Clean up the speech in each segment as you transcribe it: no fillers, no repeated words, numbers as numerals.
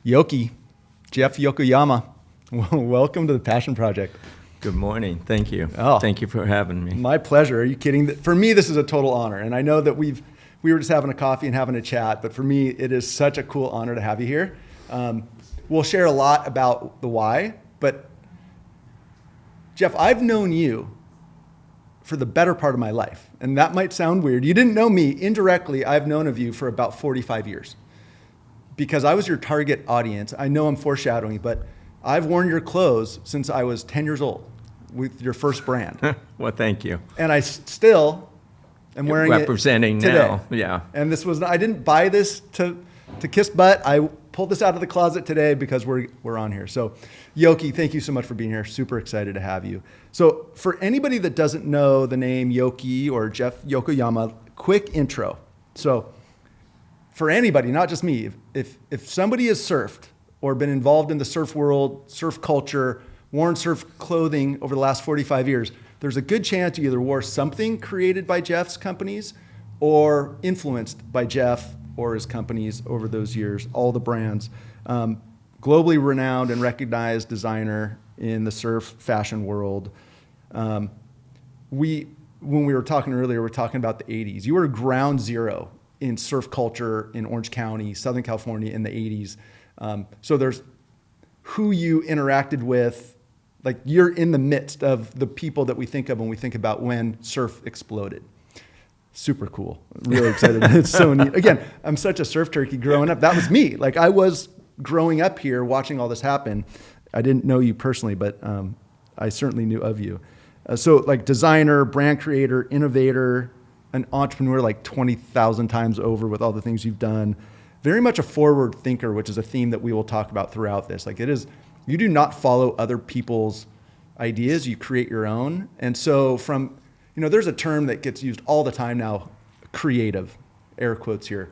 Yoki, Jeff Yokoyama. Welcome to the Passion Project. Good morning. Thank you. Oh, Thank you for having me. My pleasure. Are you kidding? For me, this is a total honor. And I know that we were just having a coffee and having a chat, but for me, it is such a cool honor to have you here. We'll share a lot about the why, but Jeff, I've known you for the better part of my life. And that might sound weird. You didn't know me indirectly. I've known of you for about 45 years because I was your target audience. I know I'm foreshadowing, but I've worn your clothes since I was 10 years old with your first brand. Well, thank you. And I still am wearing representing it today. now. Yeah. And I didn't buy this to kiss butt. I pulled this out of the closet today because we're on here. So Yoki, thank you so much for being here. Super excited to have you. So for anybody that doesn't know the name Yoki or Jeff Yokoyama, quick intro. So for anybody, not just me, if somebody has surfed or been involved in the surf world, surf culture, worn surf clothing over the last 45 years, there's a good chance you either wore something created by Jeff's companies or influenced by Jeff or his companies over those years, all the brands. Globally renowned and recognized designer in the surf fashion world. When we were talking earlier, we were talking about the 80s. You were ground zero in surf culture in Orange County, Southern California in the 80s. So there's who you interacted with, like you're in the midst of the people that we think of when we think about when surf exploded. Super cool. Really excited. It's so neat. Again, I'm such a surf turkey growing up. That was me. Like I was growing up here watching all this happen. I didn't know you personally, but I certainly knew of you. So like designer, brand creator, innovator, an entrepreneur like 20,000 times over with all the things you've done. Very much a forward thinker, which is a theme that we will talk about throughout this. Like it is, you do not follow other people's ideas, you create your own. And so there's a term that gets used all the time now, creative, air quotes here.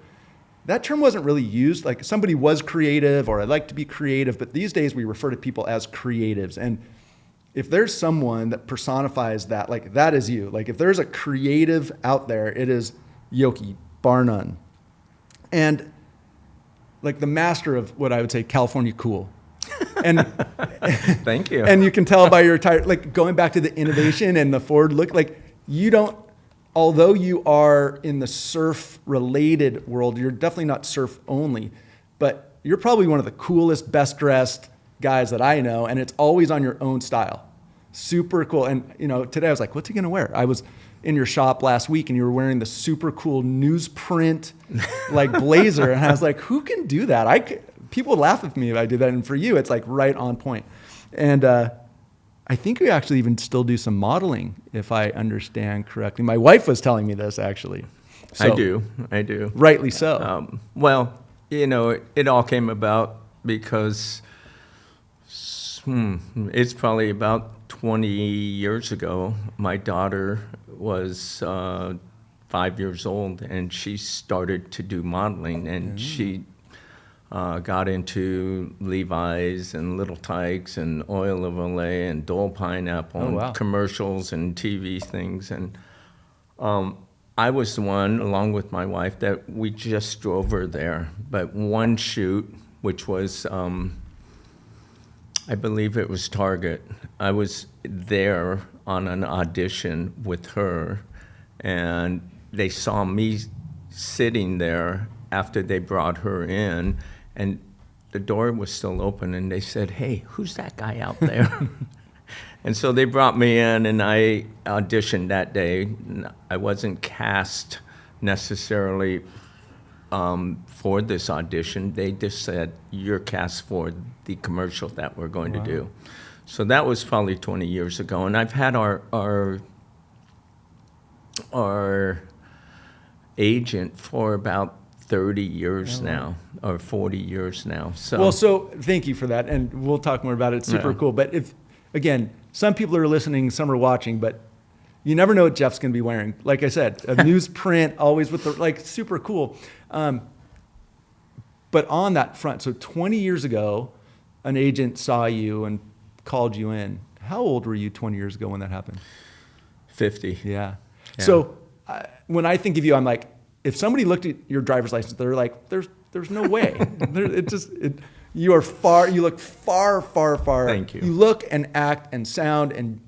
That term wasn't really used, like somebody was creative or I'd like to be creative, but these days we refer to people as creatives. And if there's someone that personifies that, like that is you. Like if there's a creative out there, it is Yoki, bar none. And like the master of what I would say, California cool. And thank you. And you can tell by your attire, like going back to the innovation and the forward look, like although you are in the surf related world, you're definitely not surf only, but you're probably one of the coolest, best dressed guys that I know. And it's always on your own style. Super cool. And today I was like, what's he going to wear? I was in your shop last week and you were wearing the super cool newsprint like blazer. And I was like, who can do that? People would laugh at me if I do that. And for you, it's like right on point. And I think we actually even still do some modeling, if I understand correctly. My wife was telling me this actually. So, I do. Rightly so. It all came about because it's probably about 20 years ago. My daughter was 5 years old and she started to do modeling and she got into Levi's and Little Tykes and Oil of Olay and Dole Pineapple and commercials and TV things. And I was the one, along with my wife, that we just drove her there. But one shoot, which was, I believe it was Target, I was there on an audition with her and they saw me sitting there after they brought her in, and the door was still open, and they said, "Hey, who's that guy out there?" And so they brought me in, and I auditioned that day. I wasn't cast necessarily for this audition. They just said, "You're cast for the commercial that we're going to do." So that was probably 20 years ago, and I've had our agent for about 30 years now, or 40 years now. So thank you for that, and we'll talk more about it. It's super cool. But again, some people are listening, some are watching, but you never know what Jeff's going to be wearing. Like I said, a newsprint, always with super cool. But on that front, so 20 years ago, an agent saw you and called you in. How old were you 20 years ago when that happened? 50. Yeah. So when I think of you, I'm like, if somebody looked at your driver's license, they're like, there's no way. You look far, far, far. Thank you. You look and act and sound and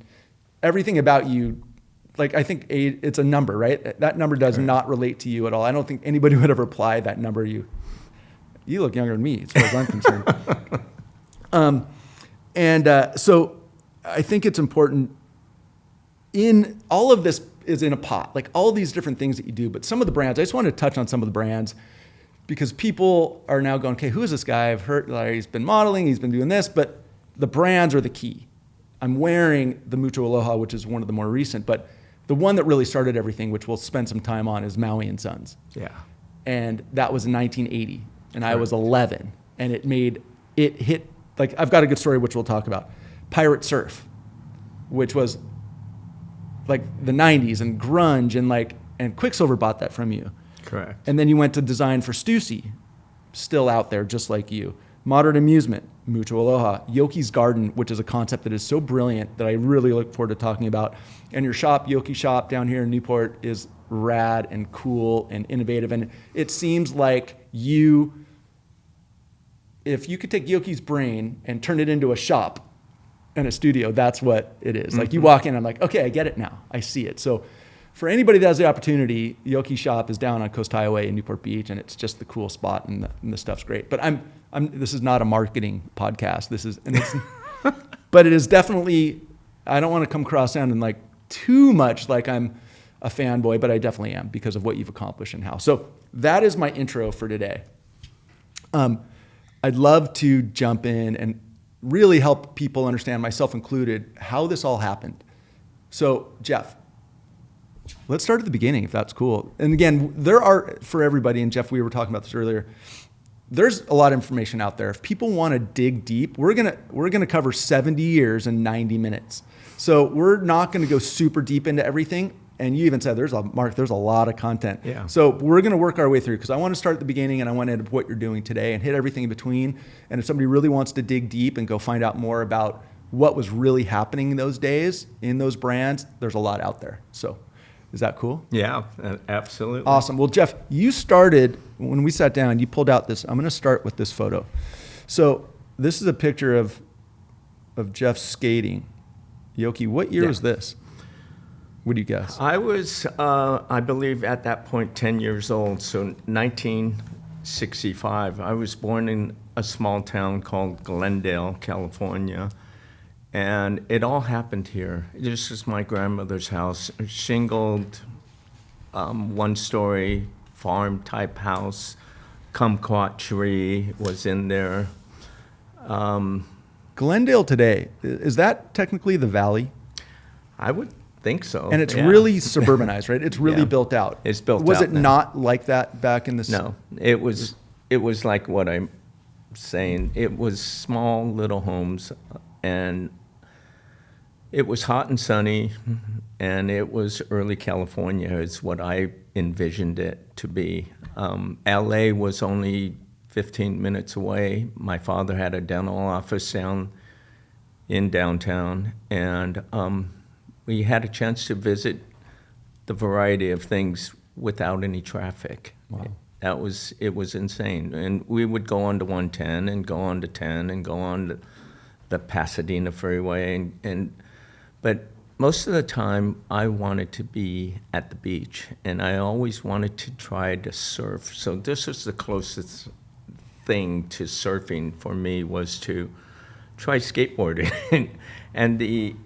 everything about you. Like, I think it's a number, right? That number does not relate to you at all. I don't think anybody would ever apply that number. You look younger than me, as far as I'm concerned. So I think it's important in all of this is in a pot, like all these different things that you do. But some of the brands, I just wanted to touch on some of the brands because people are now going, okay, who is this guy? I've heard like, he's been modeling, he's been doing this, but the brands are the key. I'm wearing the Mucho Aloha, which is one of the more recent, but the one that really started everything, which we'll spend some time on, is Maui and Sons. Yeah. And that was in 1980, and I was 11, and it hit, like, I've got a good story, which we'll talk about. Pirate Surf, which was like the 90s, and grunge, and Quicksilver bought that from you. Correct. And then you went to design for Stussy, still out there, just like you. Modern Amusement, Mucho Aloha. Yoki's Garden, which is a concept that is so brilliant that I really look forward to talking about. And your shop, Yoki Shop, down here in Newport, is rad and cool and innovative. And it seems like if you could take Yoki's brain and turn it into a shop and a studio, that's what it is. Like, you walk in, I'm like, okay, I get it now. I see it. So for anybody that has the opportunity, Yoki Shop is down on Coast Highway in Newport Beach, and it's just the cool spot, and the stuff's great. But this is not a marketing podcast. But it is definitely, I don't want to come across sounding like too much like I'm a fanboy, but I definitely am because of what you've accomplished and how. So that is my intro for today. I'd love to jump in and really help people understand, myself included, how this all happened. So, Jeff, let's start at the beginning, if that's cool. And again, there are, for everybody, and Jeff, we were talking about this earlier, there's a lot of information out there. If people want to dig deep, we're gonna cover 70 years in 90 minutes. So we're not gonna go super deep into everything. And you even said there's a lot of content. Yeah. So we're gonna work our way through, because I want to start at the beginning and I want to end up what you're doing today and hit everything in between. And if somebody really wants to dig deep and go find out more about what was really happening in those days in those brands, there's a lot out there. So is that cool? Yeah, absolutely. Awesome. Well, Jeff, you started, when we sat down, you pulled out this, I'm going to start with this photo. So this is a picture of Jeff skating. Yoki, what year was this? What do you guess? I was, I believe, at that point, 10 years old, so 1965. I was born in a small town called Glendale, California. And it all happened here. This is my grandmother's house, a shingled, one-story farm-type house. Kumquat tree was in there. Glendale today, is that technically the valley? I would think so. And it's really suburbanized, right? It's really built out. It's built Was out it now. not like that back in the... No, it was like what I'm saying. It was small little homes, and it was hot and sunny, and it was early California is what I envisioned it to be. LA was only 15 minutes away. My father had a dental office down in downtown, and we had a chance to visit the variety of things without any traffic. Wow. It was insane. And we would go on to 110 and go on to 10 and go on to the Pasadena Freeway. But most of the time, I wanted to be at the beach, and I always wanted to try to surf. So this was the closest thing to surfing for me, was to try skateboarding. And the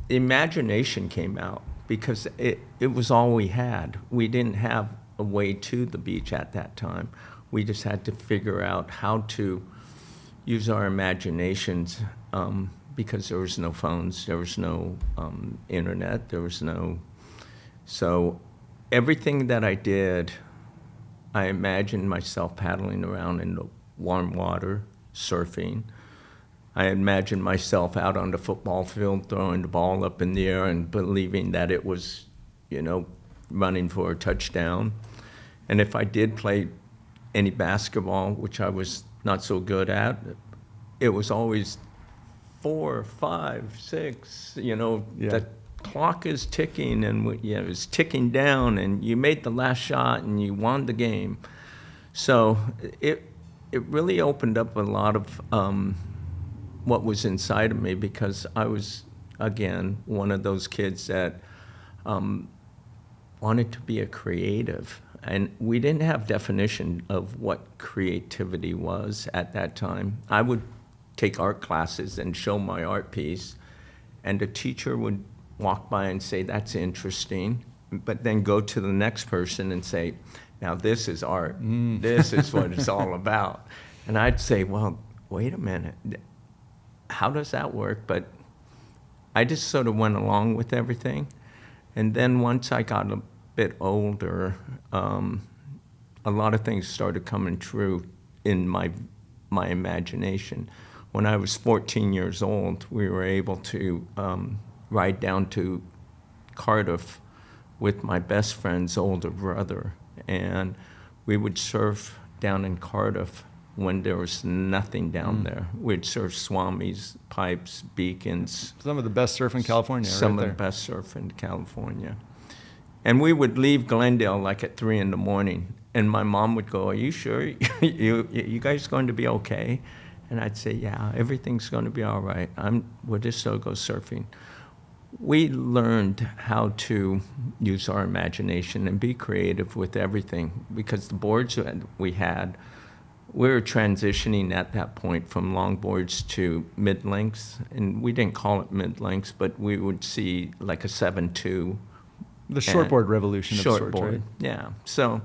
imagination came out, because it was all we had. We didn't have a way to the beach at that time. We just had to figure out how to use our imaginations, because there was no phones, there was no internet, there was no... So everything that I did, I imagined myself paddling around in the warm water, surfing. I imagined myself out on the football field throwing the ball up in the air and believing that it was, running for a touchdown. And if I did play any basketball, which I was not so good at, it was always 4, 5, 6, the clock is ticking, and it was ticking down, and you made the last shot and you won the game. So it really opened up a lot of what was inside of me, because I was, again, one of those kids that wanted to be a creative. And we didn't have definition of what creativity was at that time. I would take art classes and show my art piece, and the teacher would walk by and say, "That's interesting," but then go to the next person and say, "Now this is art. This is what it's all about." And I'd say, "Well, wait a minute. How does that work?" But I just sort of went along with everything. And then once I got a bit older, a lot of things started coming true in my imagination. When I was 14 years old, we were able to ride down to Cardiff with my best friend's older brother, and we would surf down in Cardiff when there was nothing down there. We'd surf swamis, pipes, beacons. Some of the best surf in California, Some right of the best surf in California. And we would leave Glendale like at 3 a.m, and my mom would go, "Are you sure? you guys going to be okay?" And I'd say, "Yeah, everything's going to be all right. We'll just still go surfing." We learned how to use our imagination and be creative with everything, because the boards that we had, we were transitioning at that point from longboards to mid-lengths, and we didn't call it mid-lengths, but we would see like a 7.2. The shortboard revolution of sorts, right? Yeah. So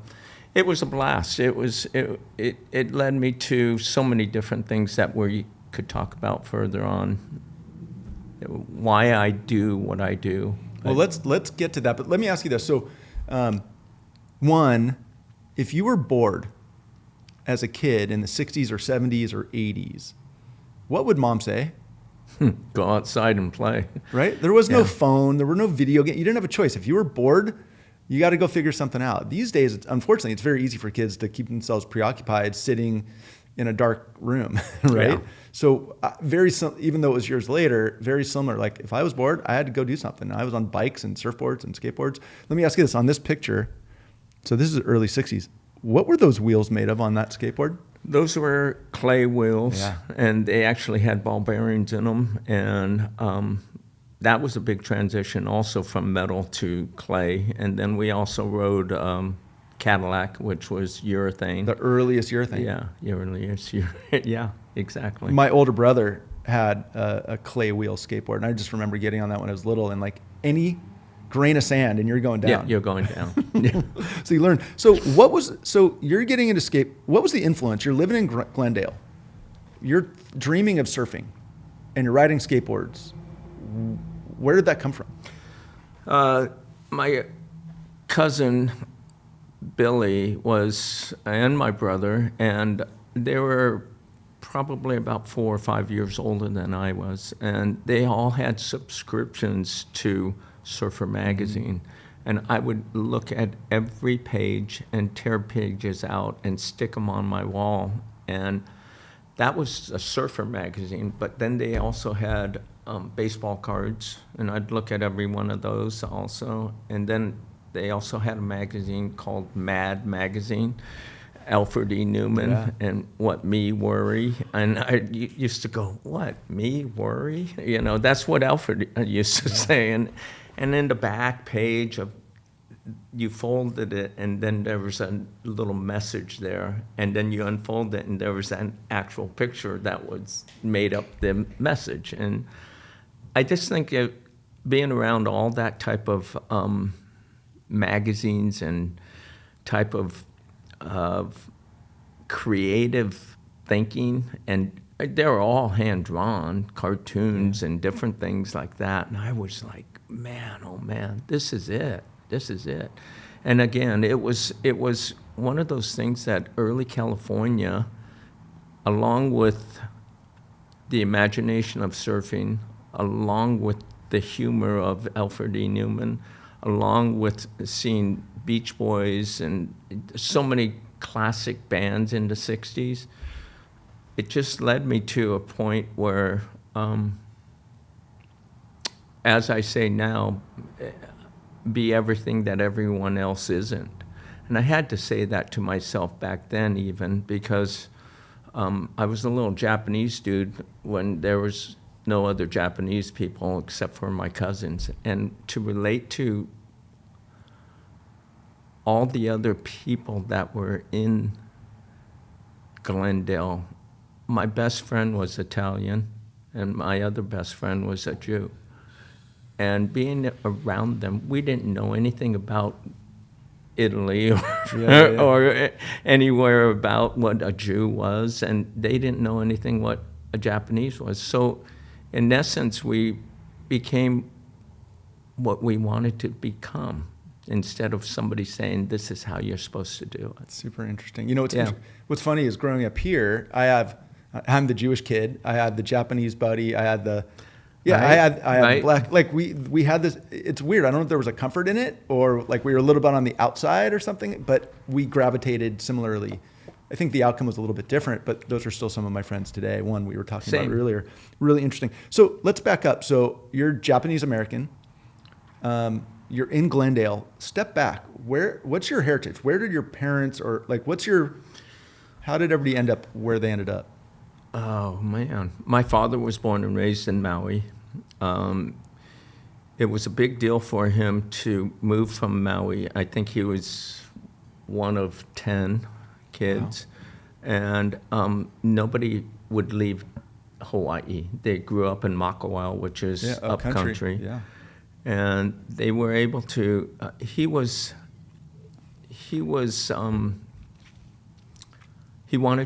it was a blast. It led me to so many different things that we could talk about further on. Why I do what I do. Well, let's get to that. But let me ask you this. So, one, if you were bored as a kid in the 60s or 70s or 80s, what would mom say? Go outside and play. Right? There was no phone. There were no video games. You didn't have a choice. If you were bored, you got to go figure something out. These days, unfortunately, it's very easy for kids to keep themselves preoccupied sitting in a dark room, right? Yeah. So even though it was years later, very similar. Like if I was bored, I had to go do something. I was on bikes and surfboards and skateboards. Let me ask you this. On this picture, so this is early 60s. What were those wheels made of on that skateboard? Those were clay wheels, and they actually had ball bearings in them. And that was a big transition also from metal to clay. And then we also rode Cadillac, which was urethane. The earliest urethane. Yeah, earliest urethane. Yeah, exactly. My older brother had a clay wheel skateboard, and I just remember getting on that when I was little, and like any grain of sand and you're going down. Yeah, you're going down. Yeah. So you learn. So you're getting into skate. What was the influence? You're living in Glendale. You're dreaming of surfing and you're riding skateboards. Where did that come from? My cousin Billy and my brother, and they were probably about 4 or 5 years older than I was, and they all had subscriptions to Surfer magazine, and I would look at every page and tear pages out and stick them on my wall, and that was a Surfer magazine. But then they also had baseball cards, and I'd look at every one of those also. And then they also had a magazine called Mad Magazine, Alfred Neuman, and What Me Worry. And I used to go, "What, me worry?" You know, that's what Alfred used to say. And in the back page you folded it, and then there was a little message there, and then you unfold it, and there was an actual picture that was made up the message. And I just think being around all that type of magazines and type of creative thinking, and they're all hand-drawn cartoons and different things like that. And I was like, man, oh man, this is it. This is it. And again, it was one of those things that early California, along with the imagination of surfing, along with the humor of Alfred E. Neuman, along with seeing Beach Boys and so many classic bands in the 60s, it just led me to a point where, as I say now, be everything that everyone else isn't. And I had to say that to myself back then even, because I was a little Japanese dude when there was no other Japanese people except for my cousins. And to relate to all the other people that were in Glendale, my best friend was Italian, and my other best friend was a Jew. And being around them, we didn't know anything about Italy or, or anywhere about what a Jew was, and they didn't know anything what a Japanese was. So in essence, we became what we wanted to become instead of somebody saying, this is how you're supposed to do it. Super interesting. You know, what's funny is growing up here, I'm the Jewish kid. I had the Japanese buddy. I had the, I had black, like we had this, it's weird. I don't know if there was a comfort in it or like we were a little bit on the outside or something, but we gravitated similarly. I think the outcome was a little bit different, but those are still some of my friends today. One we were talking about earlier. Really interesting. So let's back up. So you're Japanese American. You're in Glendale. Step back. What's your heritage? Where did your parents or like how did everybody end up where they ended up? Oh man. My father was born and raised in Maui. It was a big deal for him to move from Maui. I think he was one of 10 kids. Wow. And nobody would leave Hawaii. They grew up in Makawao, which is up country. Yeah. And they were able to, he wanted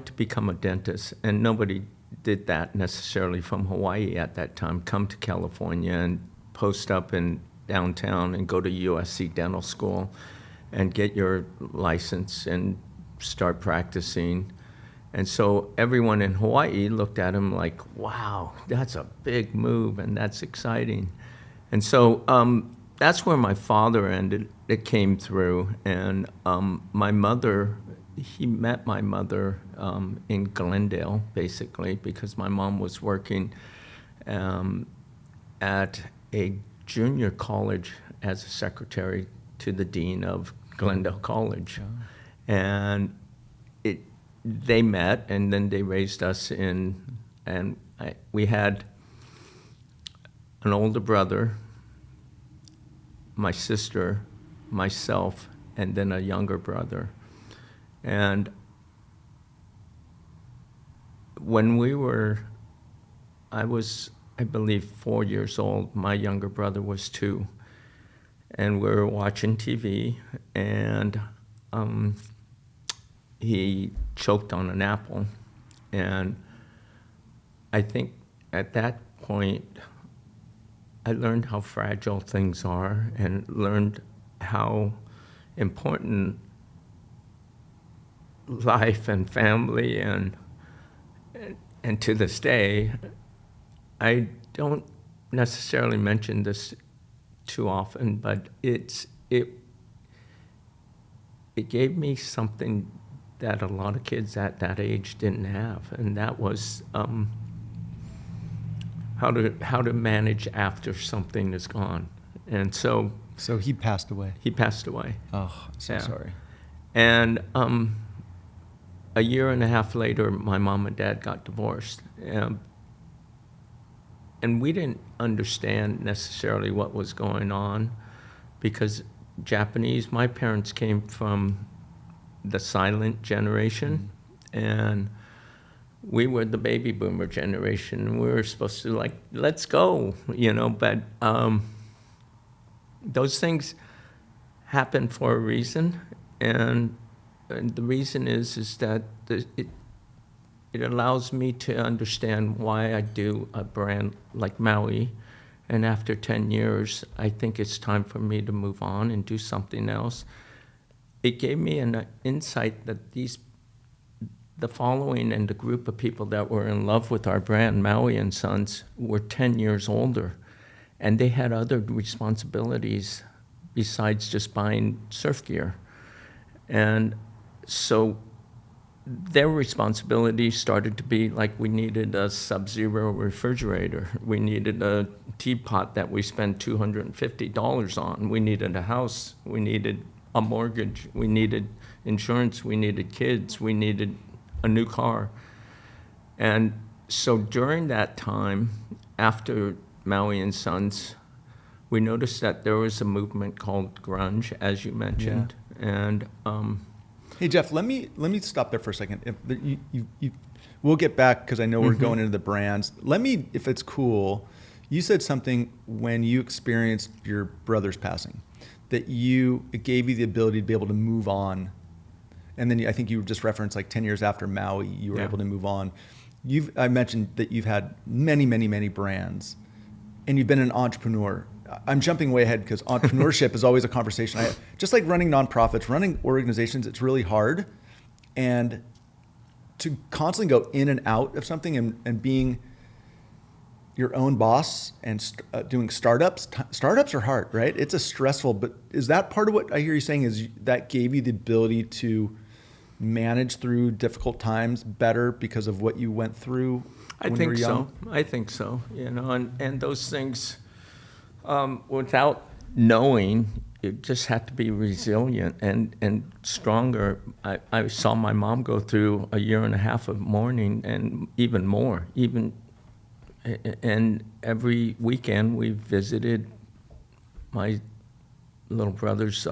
to become a dentist, and nobody did that necessarily from Hawaii at that time. Come to California and post up in downtown and go to USC Dental School and get your license and start practicing. And so everyone in Hawaii looked at him like, wow, that's a big move and that's exciting. And so that's where my father ended. It came through. And my mother, he met my mother in Glendale, basically, because my mom was working at a junior college as a secretary to the dean of Glendale College. Yeah. And they met, and then they raised us we had an older brother, my sister, myself, and then a younger brother. And when I was, I believe, 4 years old, my younger brother was 2. And we were watching TV, and he choked on an apple. And I think at that point, I learned how fragile things are and learned how important life and family and to this day, I don't necessarily mention this too often, but it gave me something that a lot of kids at that age didn't have, and that was how to manage after something is gone. And so he passed away. He passed away. Oh, I'm so sorry. And a year and a half later, my mom and dad got divorced. And we didn't understand necessarily what was going on because my parents came from the silent generation, and we were the baby boomer generation. We were supposed to let's go, but those things happen for a reason, and the reason is that it allows me to understand why I do a brand like Maui, and after 10 years, I think it's time for me to move on and do something else. It gave me an insight that the following and the group of people that were in love with our brand, Maui and Sons, were 10 years older, and they had other responsibilities besides just buying surf gear. And so their responsibilities started to be like, we needed a Sub-Zero refrigerator. We needed a teapot that we spent $250 on. We needed a house. We needed a mortgage. We needed insurance. We needed kids. We needed a new car. And so during that time, after Maui and Sons, we noticed that there was a movement called grunge, as you mentioned. And Hey, Jeff, let me stop there for a second. We'll get back because I know we're going into the brands. Let me, if it's cool, you said something when you experienced your brother's passing, that it gave you the ability to be able to move on. And then I think you just referenced like 10 years after Maui, you were able to move on. I mentioned that you've had many, many, many brands, and you've been an entrepreneur. I'm jumping way ahead because entrepreneurship is always a conversation. Just like running nonprofits, running organizations, it's really hard. And to constantly go in and out of something and being your own boss and doing startups are hard, right? It's a stressful, but is that part of what I hear you saying is that gave you the ability to manage through difficult times better because of what you went through when you were young? I think so. And those things, without knowing, you just have to be resilient and stronger. I saw my mom go through a year and a half of mourning and even more. And every weekend we visited my little brother's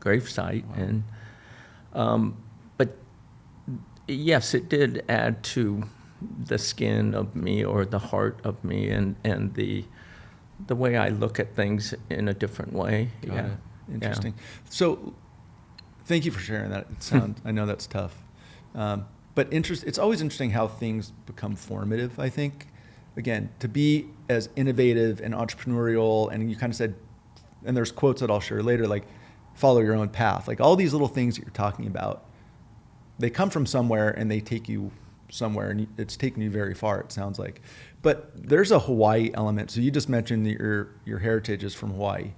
gravesite. And but yes, it did add to the skin of me or the heart of me and the way I look at things in a different way. Got it. Interesting. So thank you for sharing that. I know that's tough. But it's always interesting how things become formative, I think. Again, to be as innovative and entrepreneurial, and you kind of said, and there's quotes that I'll share later, like follow your own path. Like all these little things that you're talking about, they come from somewhere and they take you somewhere, and it's taken you very far, it sounds like. But there's a Hawaii element. So you just mentioned that your heritage is from Hawaii.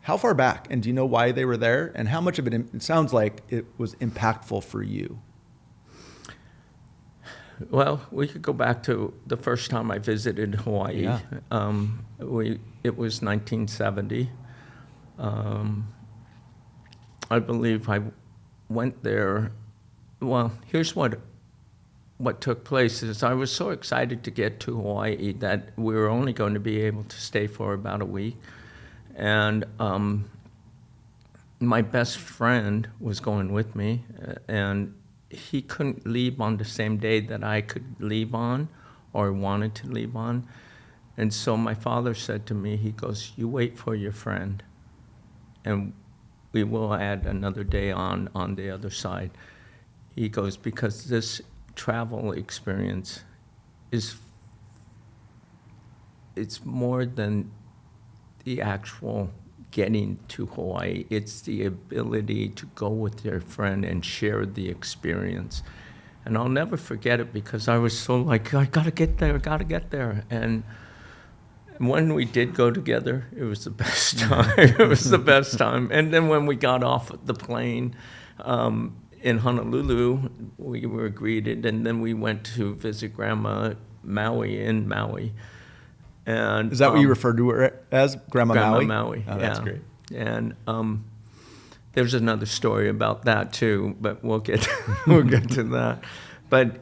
How far back, and do you know why they were there, and how much of it sounds like it was impactful for you? Well, we could go back to the first time I visited Hawaii. Yeah. It was 1970. I believe I went there. Well, here's what took place is I was so excited to get to Hawaii that we were only going to be able to stay for about a week. And my best friend was going with me, and he couldn't leave on the same day that I could leave on or wanted to leave on. And so my father said to me, he goes, "You wait for your friend, and we will add another day on the other side." He goes, because this travel experience it's more than the actual getting to Hawaii. It's the ability to go with your friend and share the experience. And I'll never forget it because I was so like, I gotta get there. And when we did go together, it was the best time. It was the best time. And then when we got off the plane in Honolulu, we were greeted, and then we went to visit Grandma Maui in Maui. And is that what you referred to her as, Grandma Maui? Maui. Oh, that's great. And there's another story about that too, but we'll get to that. But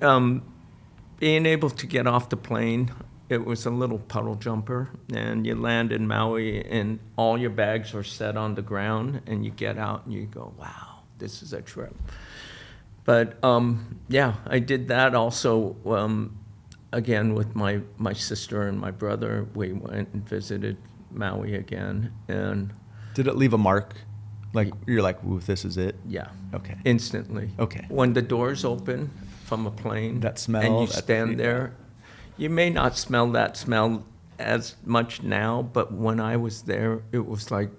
being able to get off the plane, it was a little puddle jumper, and you land in Maui, and all your bags are set on the ground, and you get out and you go, "Wow, this is a trip." But I did that also. Again, with my sister and my brother, we went and visited Maui again. And did it leave a mark? Like, you're like, "Ooh, this is it"? Yeah. Okay. Instantly. Okay. When the doors open from a plane, that smell, and you stand there, you may not smell that smell as much now, but when I was there, it was like,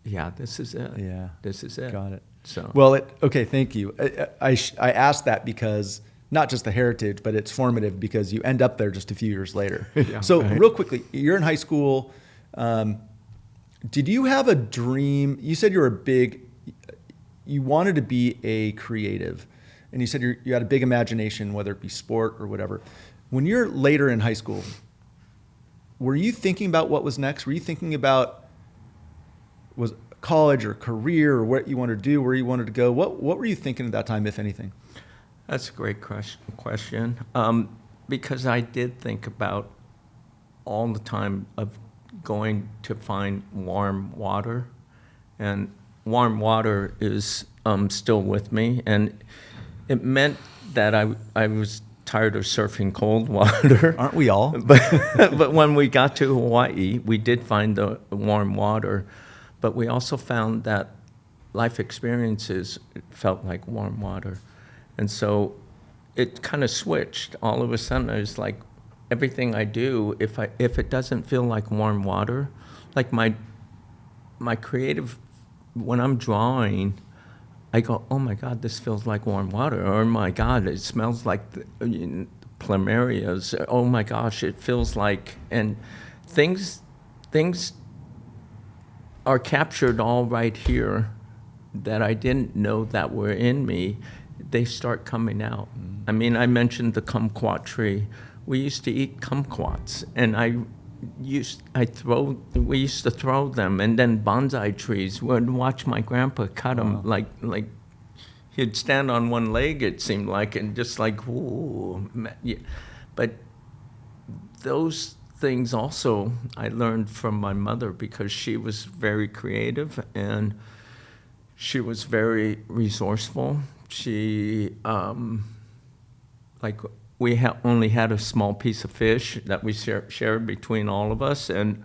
yeah, this is it. Yeah. This is it. Got it. So. Well, okay, thank you. I asked that because not just the heritage, but it's formative because you end up there just a few years later. Yeah, so right. Real quickly, you're in high school. Did you have a dream? You said you wanted to be a creative, and you said you had a big imagination, whether it be sport or whatever. When you're later in high school, were you thinking about what was next? Were you thinking about was college or career or what you wanted to do, where you wanted to go? What were you thinking at that time, if anything? That's a great question. Because I did think about all the time of going to find warm water, and warm water is still with me, and it meant that I was tired of surfing cold water. Aren't we all? But when we got to Hawaii, we did find the warm water, but we also found that life experiences felt like warm water. And so it kind of switched. All of a sudden, I was like, everything I do, if it doesn't feel like warm water, like my creative, when I'm drawing, I go, oh my God, this feels like warm water. Or, oh my God, it smells like the plumerias. Oh my gosh, it feels like, and things are captured all right here that I didn't know that were in me. They start coming out. I mean, I mentioned the kumquat tree. We used to eat kumquats, and we used to throw them, and then bonsai trees. Would watch my grandpa cut them like he'd stand on one leg, it seemed like, and just like, ooh. Yeah. But those things also I learned from my mother, because she was very creative and she was very resourceful. She, we only had a small piece of fish that we shared between all of us, and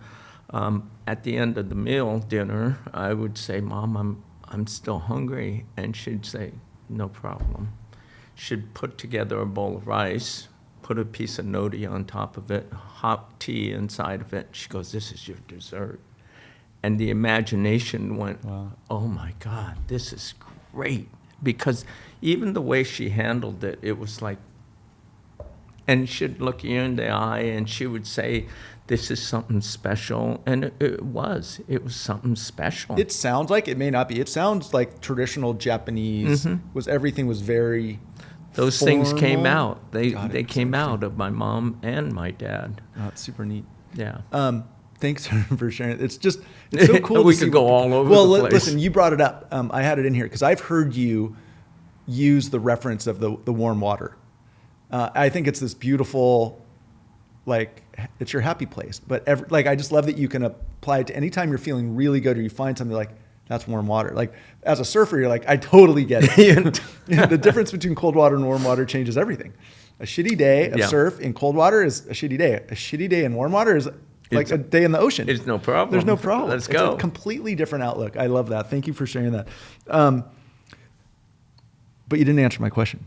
at the end of the meal, dinner, I would say, Mom, I'm still hungry, and she'd say, no problem. She'd put together a bowl of rice, put a piece of nori on top of it, hot tea inside of it. She goes, this is your dessert. And the imagination went, wow. Oh my God, this is great. Because even the way she handled it, it was like, and she'd look you in the eye and she would say, this is something special. And it was something special. It sounds like, it may not be, it sounds like traditional Japanese, everything was very Those formal. Things came out. They came out of my mom and my dad. Oh, it's super neat. Yeah. Thanks for sharing. It's so cool. We could go all over the place. Listen, you brought it up. I had it in here because I've heard you use the reference of the warm water. I think it's this beautiful, like, it's your happy place. But I just love that you can apply it to any time you're feeling really good or you find something like, that's warm water. Like, as a surfer, you're like, I totally get it. The difference between cold water and warm water changes everything. A shitty day of surf in cold water is a shitty day. A shitty day in warm water is like a day in the ocean. It's no problem. There's no problem. Let's go. It's a completely different outlook. I love that. Thank you for sharing that. But you didn't answer my question.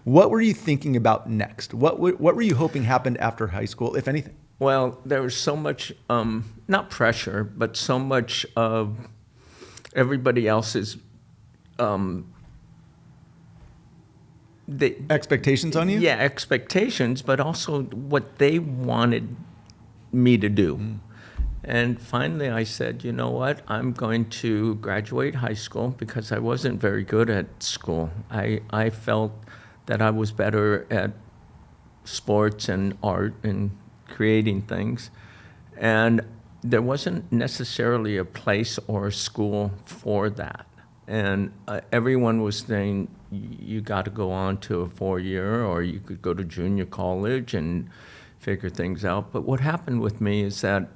What were you thinking about next? What were you hoping happened after high school, if anything? Well, there was so much, not pressure, but so much of everybody else's expectations on you? Yeah, expectations, but also what they wanted me to do. And finally I said, you know what, I'm going to graduate high school because I wasn't very good at school. I felt that I was better at sports and art and creating things. And there wasn't necessarily a place or a school for that. And everyone was saying, you got to go on to a 4-year, or you could go to junior college and figure things out. But what happened with me is that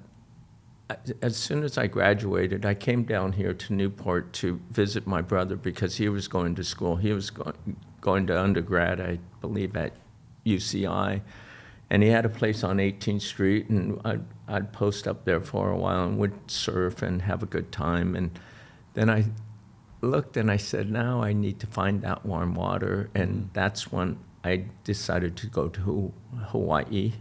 as soon as I graduated, I came down here to Newport to visit my brother because he was going to school. He was going to undergrad, I believe, at UCI. And he had a place on 18th Street, and I'd post up there for a while and would surf and have a good time. And then I looked and I said, now I need to find that warm water. And that's when I decided to go to Hawaii.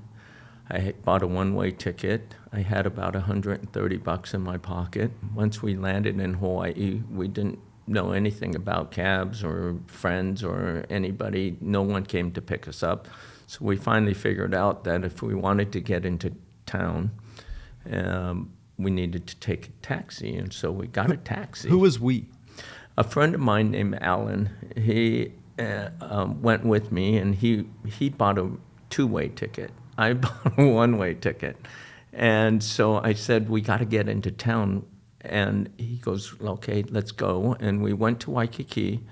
I bought a one-way ticket. I had about $130 in my pocket. Once we landed in Hawaii, we didn't know anything about cabs or friends or anybody. No one came to pick us up. So we finally figured out that if we wanted to get into town, we needed to take a taxi. And so we got a taxi. Who was we? A friend of mine named Alan. He went with me, and he bought a two-way ticket. I bought a one-way ticket. And so I said, we got to get into town. And he goes, okay, let's go. And we went to Waikiki.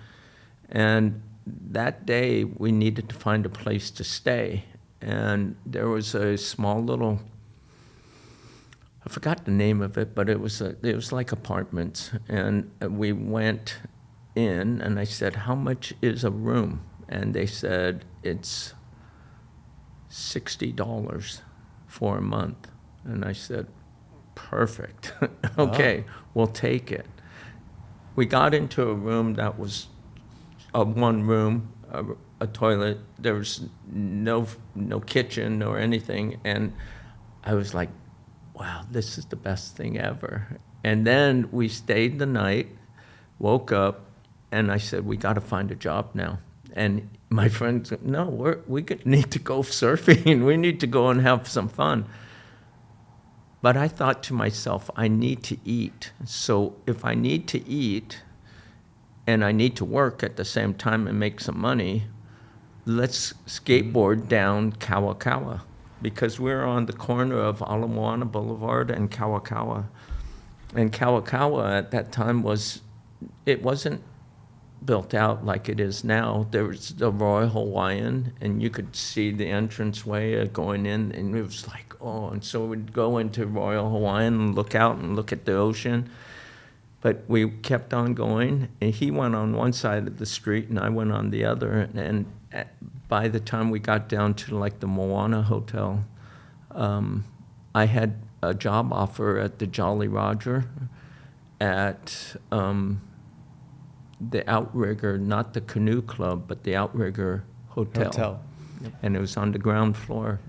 And that day we needed to find a place to stay. And there was a small little, I forgot the name of it, but it was like apartments. And we went in, and I said, how much is a room? And they said, it's $60 for a month. And I said, perfect. Okay, we'll take it. We got into a room that was a one room, a toilet. There was no kitchen or anything. And I was like, wow, this is the best thing ever. And then we stayed the night, woke up, and I said, we got to find a job now. And my friend said, no, we need to go surfing. We need to go and have some fun. But I thought to myself, I need to eat. So if I need to eat and I need to work at the same time and make some money, let's skateboard down Kawakawa, because we're on the corner of Ala Moana Boulevard and Kawakawa. And Kawakawa at that time wasn't built out like it is now. There was the Royal Hawaiian, and you could see the entranceway going in, and it was like, oh, and so we'd go into Royal Hawaiian and look out and look at the ocean. But we kept on going, and he went on one side of the street, and I went on the other, and by the time we got down to like the Moana Hotel, I had a job offer at the Jolly Roger at the Outrigger, not the Canoe Club, but the Outrigger Hotel. Yep. And it was on the ground floor.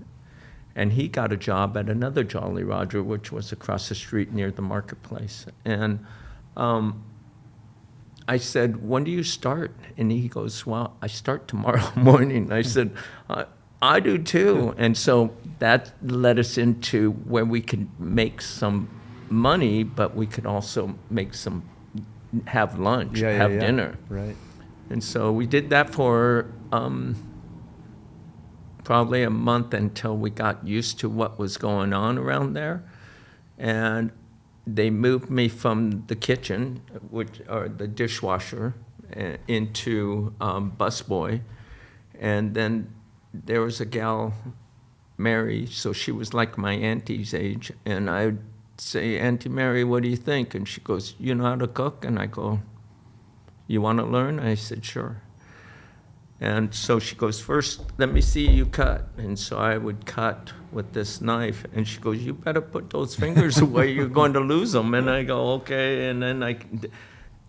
And he got a job at another Jolly Roger, which was across the street near the marketplace. And I said, when do you start? And he goes, well, I start tomorrow morning. I said, I do too. And so that led us into where we could make some money, but we could also have lunch, have dinner. Right. And so we did that for probably a month until we got used to what was going on around there. And they moved me from the kitchen, or the dishwasher, into busboy. And then there was a gal, Mary, so she was like my auntie's age, and I'd say, Auntie Mary, what do you think? And she goes, you know how to cook? And I go, you want to learn? I said, sure. And so she goes, first, let me see you cut. And so I would cut with this knife. And she goes, you better put those fingers away. You're going to lose them. And I go, okay. And then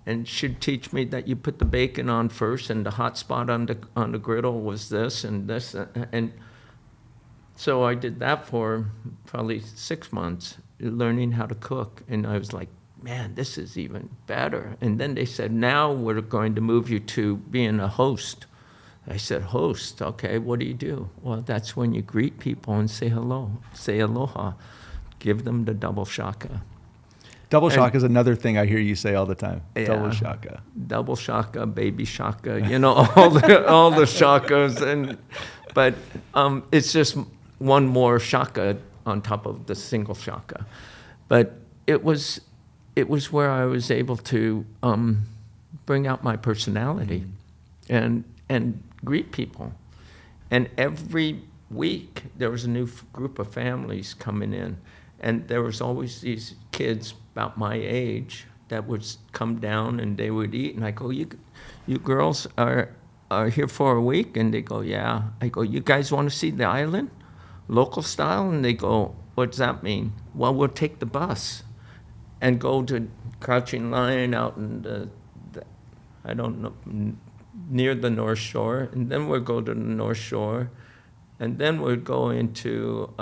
and she'd teach me that you put the bacon on first, and the hot spot on the griddle was this and this. And so I did that for probably 6 months, learning how to cook. And I was like, man, this is even better. And then they said, now we're going to move you to being a host. I said, host, okay, what do you do? Well, that's when you greet people and say hello, say aloha, give them the double shaka. Double shaka is another thing I hear you say all the time. Yeah, Double shaka. Double shaka, baby shaka, you know, all the shakas. But it's just one more shaka on top of the single shaka. But it was where I was able to bring out my personality and greet people. And every week there was a new group of families coming in, and there was always these kids about my age that would come down and they would eat, and I go, you girls are here for a week? And they go, yeah. I go, you guys want to see the island, local style? And they go, what does that mean? Well, we'll take the bus and go to Crouching Lion out in the I don't know, near the North Shore, and then we'll go to the North Shore, and then we'll go into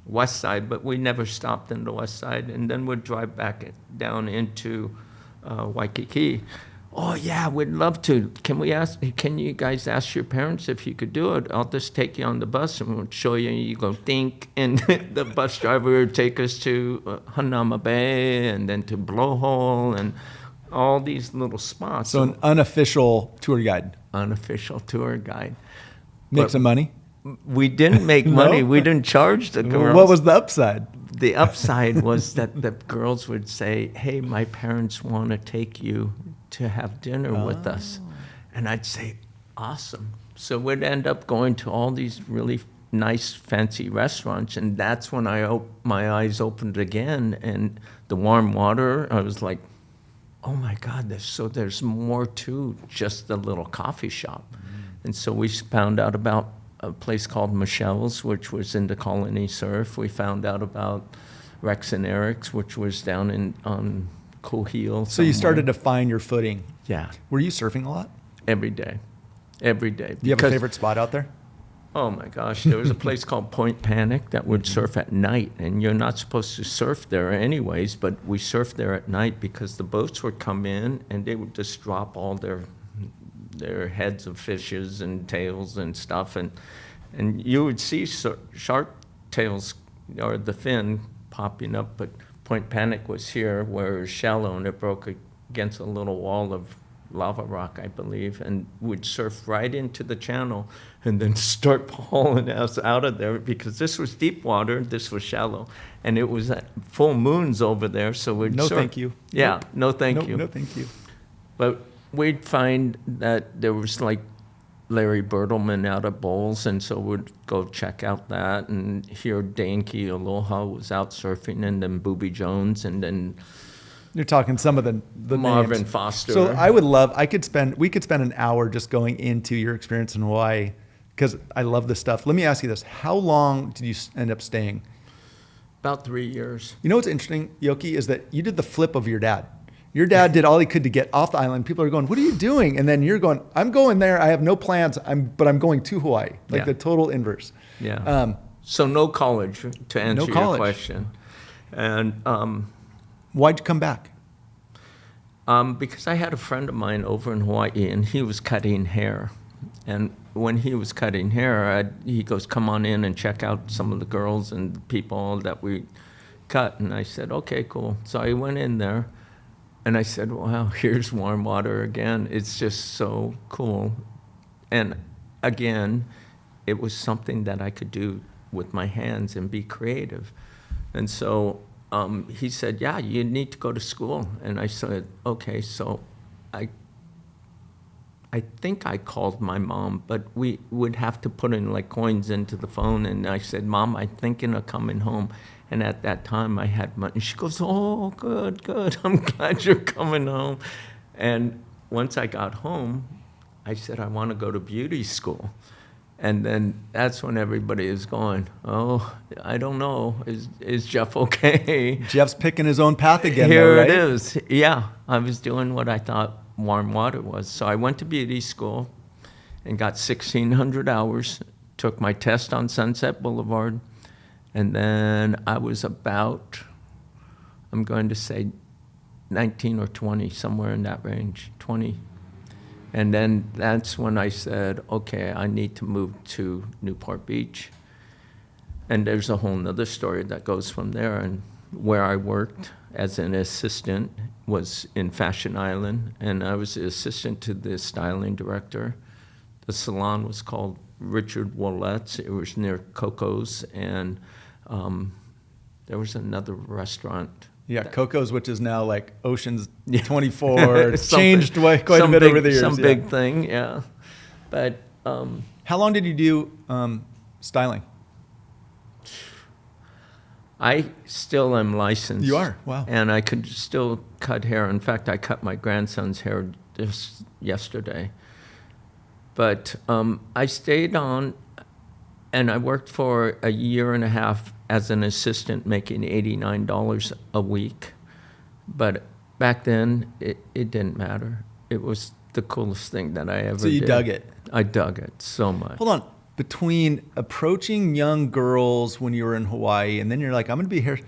West Side, but we never stopped in the West Side, and then we'll drive back down into Waikiki. Oh yeah, we'd love to. Can you guys ask your parents if you could do it? I'll just take you on the bus and we'll show you. You go think, and the bus driver would take us to Hanama Bay and then to Blowhole and all these little spots. So an unofficial tour guide. Unofficial tour guide. Make some money? We didn't make money. No? We didn't charge the girls. What was the upside? The upside was that the girls would say, hey, my parents want to take you to have dinner with us. And I'd say, awesome. So we'd end up going to all these really nice, fancy restaurants, and that's when my eyes opened again, and the warm water, I was like, oh my God, there's more to just the little coffee shop. And so we found out about a place called Michelle's, which was in the Colony Surf. We found out about Rex and Eric's, which was down on Cool Heel. So you started to find your footing. Yeah. Were you surfing a lot? Every day. Every day. Do you have a favorite spot out there? Oh my gosh, there was a place called Point Panic that would surf at night, and you're not supposed to surf there anyways, but we surfed there at night because the boats would come in and they would just drop all their heads of fishes and tails and stuff, and you would see shark tails or the fin popping up, but Point Panic was here where it was shallow and it broke against a little wall of lava rock, I believe, and would surf right into the channel and then start hauling us out of there because this was deep water, this was shallow, and it was at full moons over there, so we'd No surf. thank you. Yeah, Nope. no thank you. No thank you. But we'd find that there was like Larry Bertelman out at Bowls, and so we'd go check out that and hear Danke Aloha was out surfing, and then Booby Jones, and then You're talking some of the Marvin names. Foster. So we could spend an hour just going into your experience in Hawaii because I love this stuff. Let me ask you this. How long did you end up staying? About 3 years. You know what's interesting, Yoki, is that you did the flip of your dad. Your dad did all he could to get off the island. People are going, what are you doing? And then you're going, I'm going there. I have no plans, but I'm going to Hawaii. Like the total inverse. Yeah. So no college, to answer your question. And why'd you come back? because I had a friend of mine over in Hawaii, and he was cutting hair. And when he was cutting hair, he goes, come on in and check out some of the girls and people that we cut. And I said, okay, cool. So I went in there, and I said, wow, here's warm water again. It's just so cool. And again, it was something that I could do with my hands and be creative. And so he said, yeah, you need to go to school. And I said, okay. So I think I called my mom, but we would have to put in like coins into the phone. And I said, Mom, I'm thinking of coming home. And at that time I had money. She goes, oh, good, good. I'm glad you're coming home. And once I got home, I said, I want to go to beauty school. And then that's when everybody is going, oh, I don't know, is Jeff okay? Jeff's picking his own path again, Here though, right? it is. Yeah, I was doing what I thought warm water was. So I went to beauty school and got 1,600 hours, took my test on Sunset Boulevard, and then I was about, I'm going to say 19 or 20, somewhere in that range, 20. And then that's when I said, okay, I need to move to Newport Beach. And there's a whole nother story that goes from there. And where I worked as an assistant was in Fashion Island, and I was the assistant to the styling director. The salon was called Richard Wallet's. It was near Coco's, and there was another restaurant. Yeah, Coco's, which is now like Ocean's 24, it's changed quite a bit big, over the years. Some big thing, yeah. But how long did you do styling? I still am licensed. You are? Wow. And I could still cut hair. In fact, I cut my grandson's hair just yesterday. But I stayed on, and I worked for a year and a half as an assistant, making $89 a week. But back then, it didn't matter. It was the coolest thing that I ever did. So you dug it? I dug it so much. Hold on. Between approaching young girls when you were in Hawaii, and then you're like, I'm going to be here.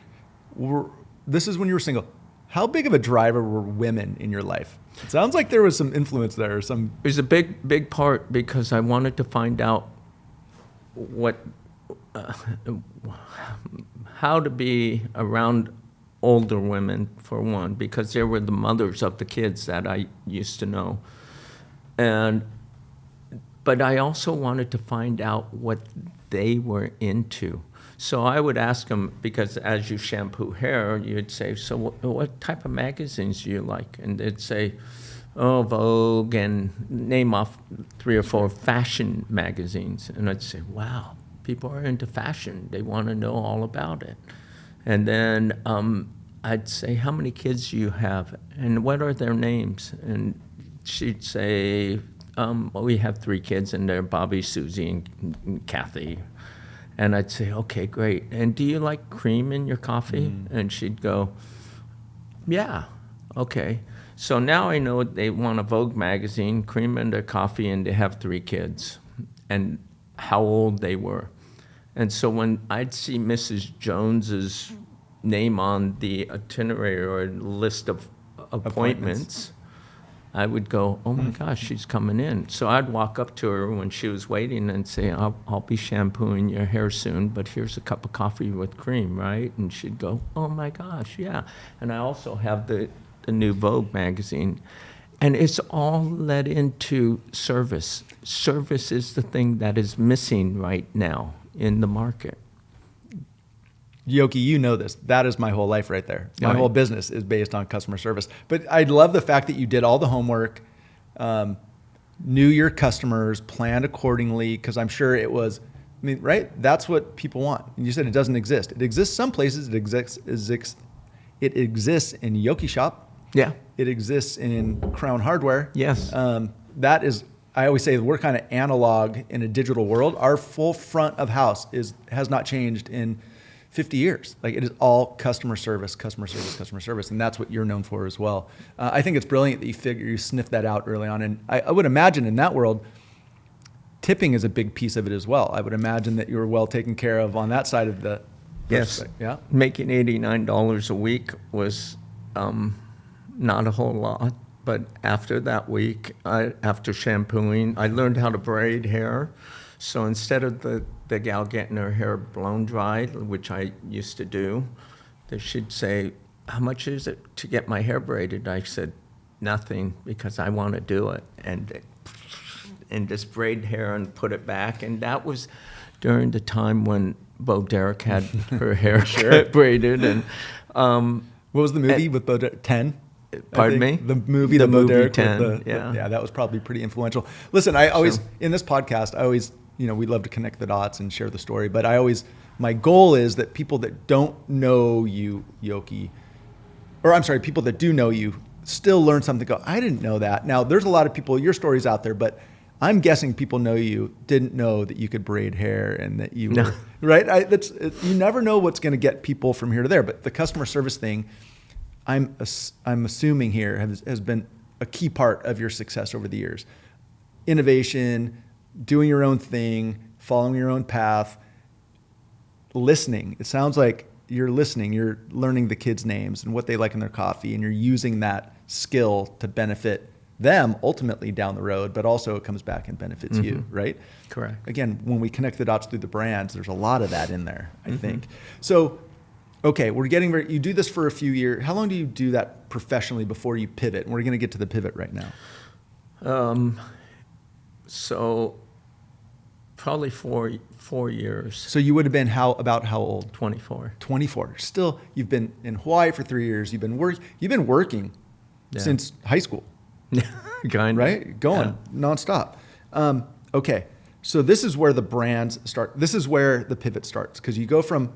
This is when you were single. How big of a driver were women in your life? It sounds like there was some influence there. It was a big part, because I wanted to find out how to be around older women, for one, because they were the mothers of the kids that I used to know. But I also wanted to find out what they were into. So I would ask them, because as you shampoo hair, you'd say, so what type of magazines do you like? And they'd say, Vogue, and name off 3 or 4 fashion magazines. And I'd say, wow, people are into fashion. They want to know all about it. And then I'd say, how many kids do you have? And what are their names? And she'd say, well, we have 3 kids, and they're Bobby, Susie, and Kathy. And I'd say, okay, great. And do you like cream in your coffee? And she'd go, yeah, okay. So now I know they want a Vogue magazine, cream in their coffee, and they have 3 kids, and how old they were. And so when I'd see Mrs. Jones's name on the itinerary or list of appointments, I would go, oh my gosh, she's coming in. So I'd walk up to her when she was waiting and say, I'll be shampooing your hair soon, but here's a cup of coffee with cream, right? And she'd go, oh my gosh, yeah. And I also have the new Vogue magazine. And it's all led into service. Service is the thing that is missing right now in the market. Yoki, you know this. That is my whole life right there. My Right. whole business is based on customer service. But I love the fact that you did all the homework, knew your customers, planned accordingly, because I'm sure it was, I mean, right? That's what people want. And you said it doesn't exist. It exists some places. It exists in Yoki shop. Yeah. It exists in Crown Hardware. Yes. That is, I always say we're kind of analog in a digital world. Our full front of house has not changed in 50 years. Like, it is all customer service, customer service, customer service. And that's what you're known for as well. I think it's brilliant that you sniffed that out early on. And I would imagine in that world, tipping is a big piece of it as well. I would imagine that you were well taken care of on that side of the Yes. perspective. Yeah. Making $89 a week was not a whole lot. But after that week, after shampooing, I learned how to braid hair. So instead of the gal getting her hair blown dry, which I used to do, she'd say, how much is it to get my hair braided? I said, nothing, because I want to do it. And just braid hair and put it back. And that was during the time when Bo Derek had her hair braided. And What was the movie with Bo Derek? 10? Pardon me? The movie, The Bo movie Derek 10, yeah. Yeah, that was probably pretty influential. Listen, I always, in this podcast, we love to connect the dots and share the story, but my goal is that people that don't know you, Yoki, people that do know you, still learn something, go, I didn't know that. Now, there's a lot of people, your story's out there, but I'm guessing people know you, didn't know that you could braid hair and that you were, right? You never know what's going to get people from here to there, but the customer service thing, I'm assuming here has been a key part of your success over the years. Innovation, doing your own thing, following your own path, listening. It sounds like you're listening. You're learning the kids' names and what they like in their coffee, and you're using that skill to benefit them ultimately down the road, but also it comes back and benefits you, right? Correct. Again, when we connect the dots through the brands, there's a lot of that in there, I think. So, okay, you do this for a few years. How long do you do that professionally before you pivot? And we're going to get to the pivot right now. So probably four years. So you would have been about how old? 24. 24. Still, you've been in Hawaii for 3 years. You've been working since high school, Kind right? Going nonstop. Okay, so this is where the brands start. This is where the pivot starts, because you go from,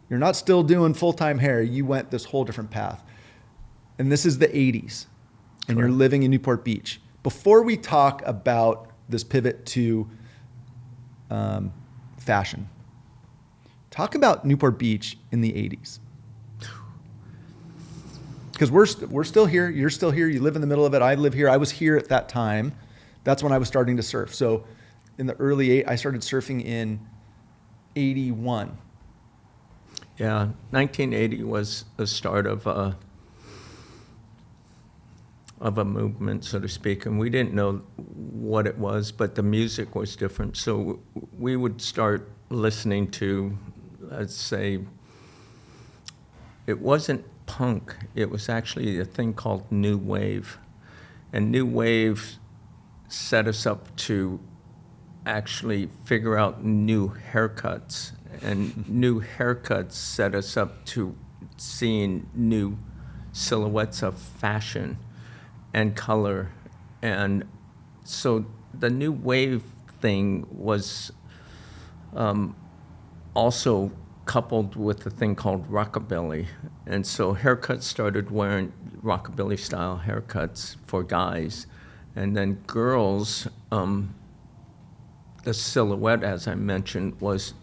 you're not still doing full-time hair. You went this whole different path. And this is the 80s, and you're living in Newport Beach. Before we talk about this pivot to fashion, talk about Newport Beach in the 80s. Because we're still here. You're still here. You live in the middle of it. I live here. I was here at that time. That's when I was starting to surf. So in the I started surfing in 81. Yeah, 1980 was the start of a movement, so to speak, and we didn't know what it was, but the music was different. So we would start listening to, let's say, it wasn't punk. It was actually a thing called New Wave, and New Wave set us up to actually figure out new haircuts. And new haircuts set us up to seeing new silhouettes of fashion. and color. And so the new wave thing was also coupled with a thing called rockabilly. And so haircuts started wearing rockabilly style haircuts for guys. And then girls, the silhouette, as I mentioned, was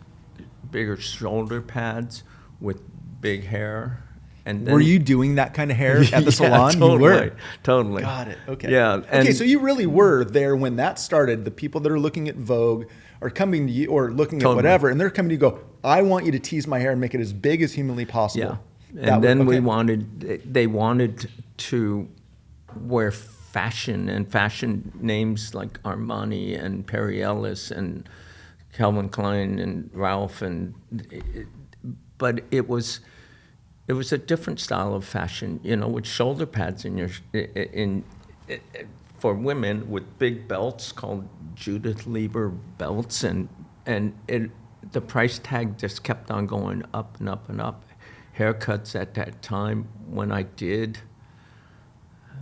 bigger shoulder pads with big hair. And then, were you doing that kind of hair at the salon? Totally, You were. totally. Got it. Okay. Yeah. Okay, so you really were there when that started. The people that are looking at Vogue are coming to you or looking at whatever, and they're coming to you go, I want you to tease my hair and make it as big as humanly possible. Yeah. And then they wanted to wear fashion, and fashion names like Armani and Perry Ellis and Calvin Klein and Ralph, but it was a different style of fashion, with shoulder pads for women with big belts called Judith Lieber belts, and the price tag just kept on going up and up and up. Haircuts at that time when I did,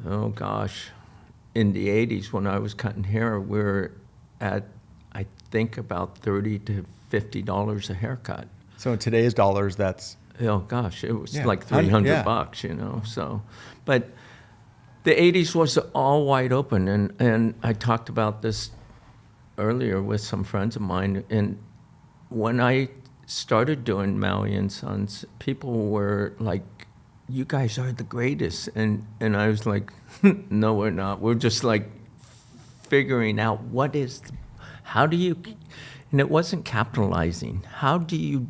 oh gosh, in the 80s when I was cutting hair, we were at, I think, about $30 to $50 a haircut. So in today's dollars, that's... Oh gosh, it was like $300, So, but the 80s was all wide open, and I talked about this earlier with some friends of mine. And when I started doing Maui and Sons, people were like, "You guys are the greatest," and I was like, "No, we're not. We're just like figuring out how do you," and it wasn't capitalizing. How do you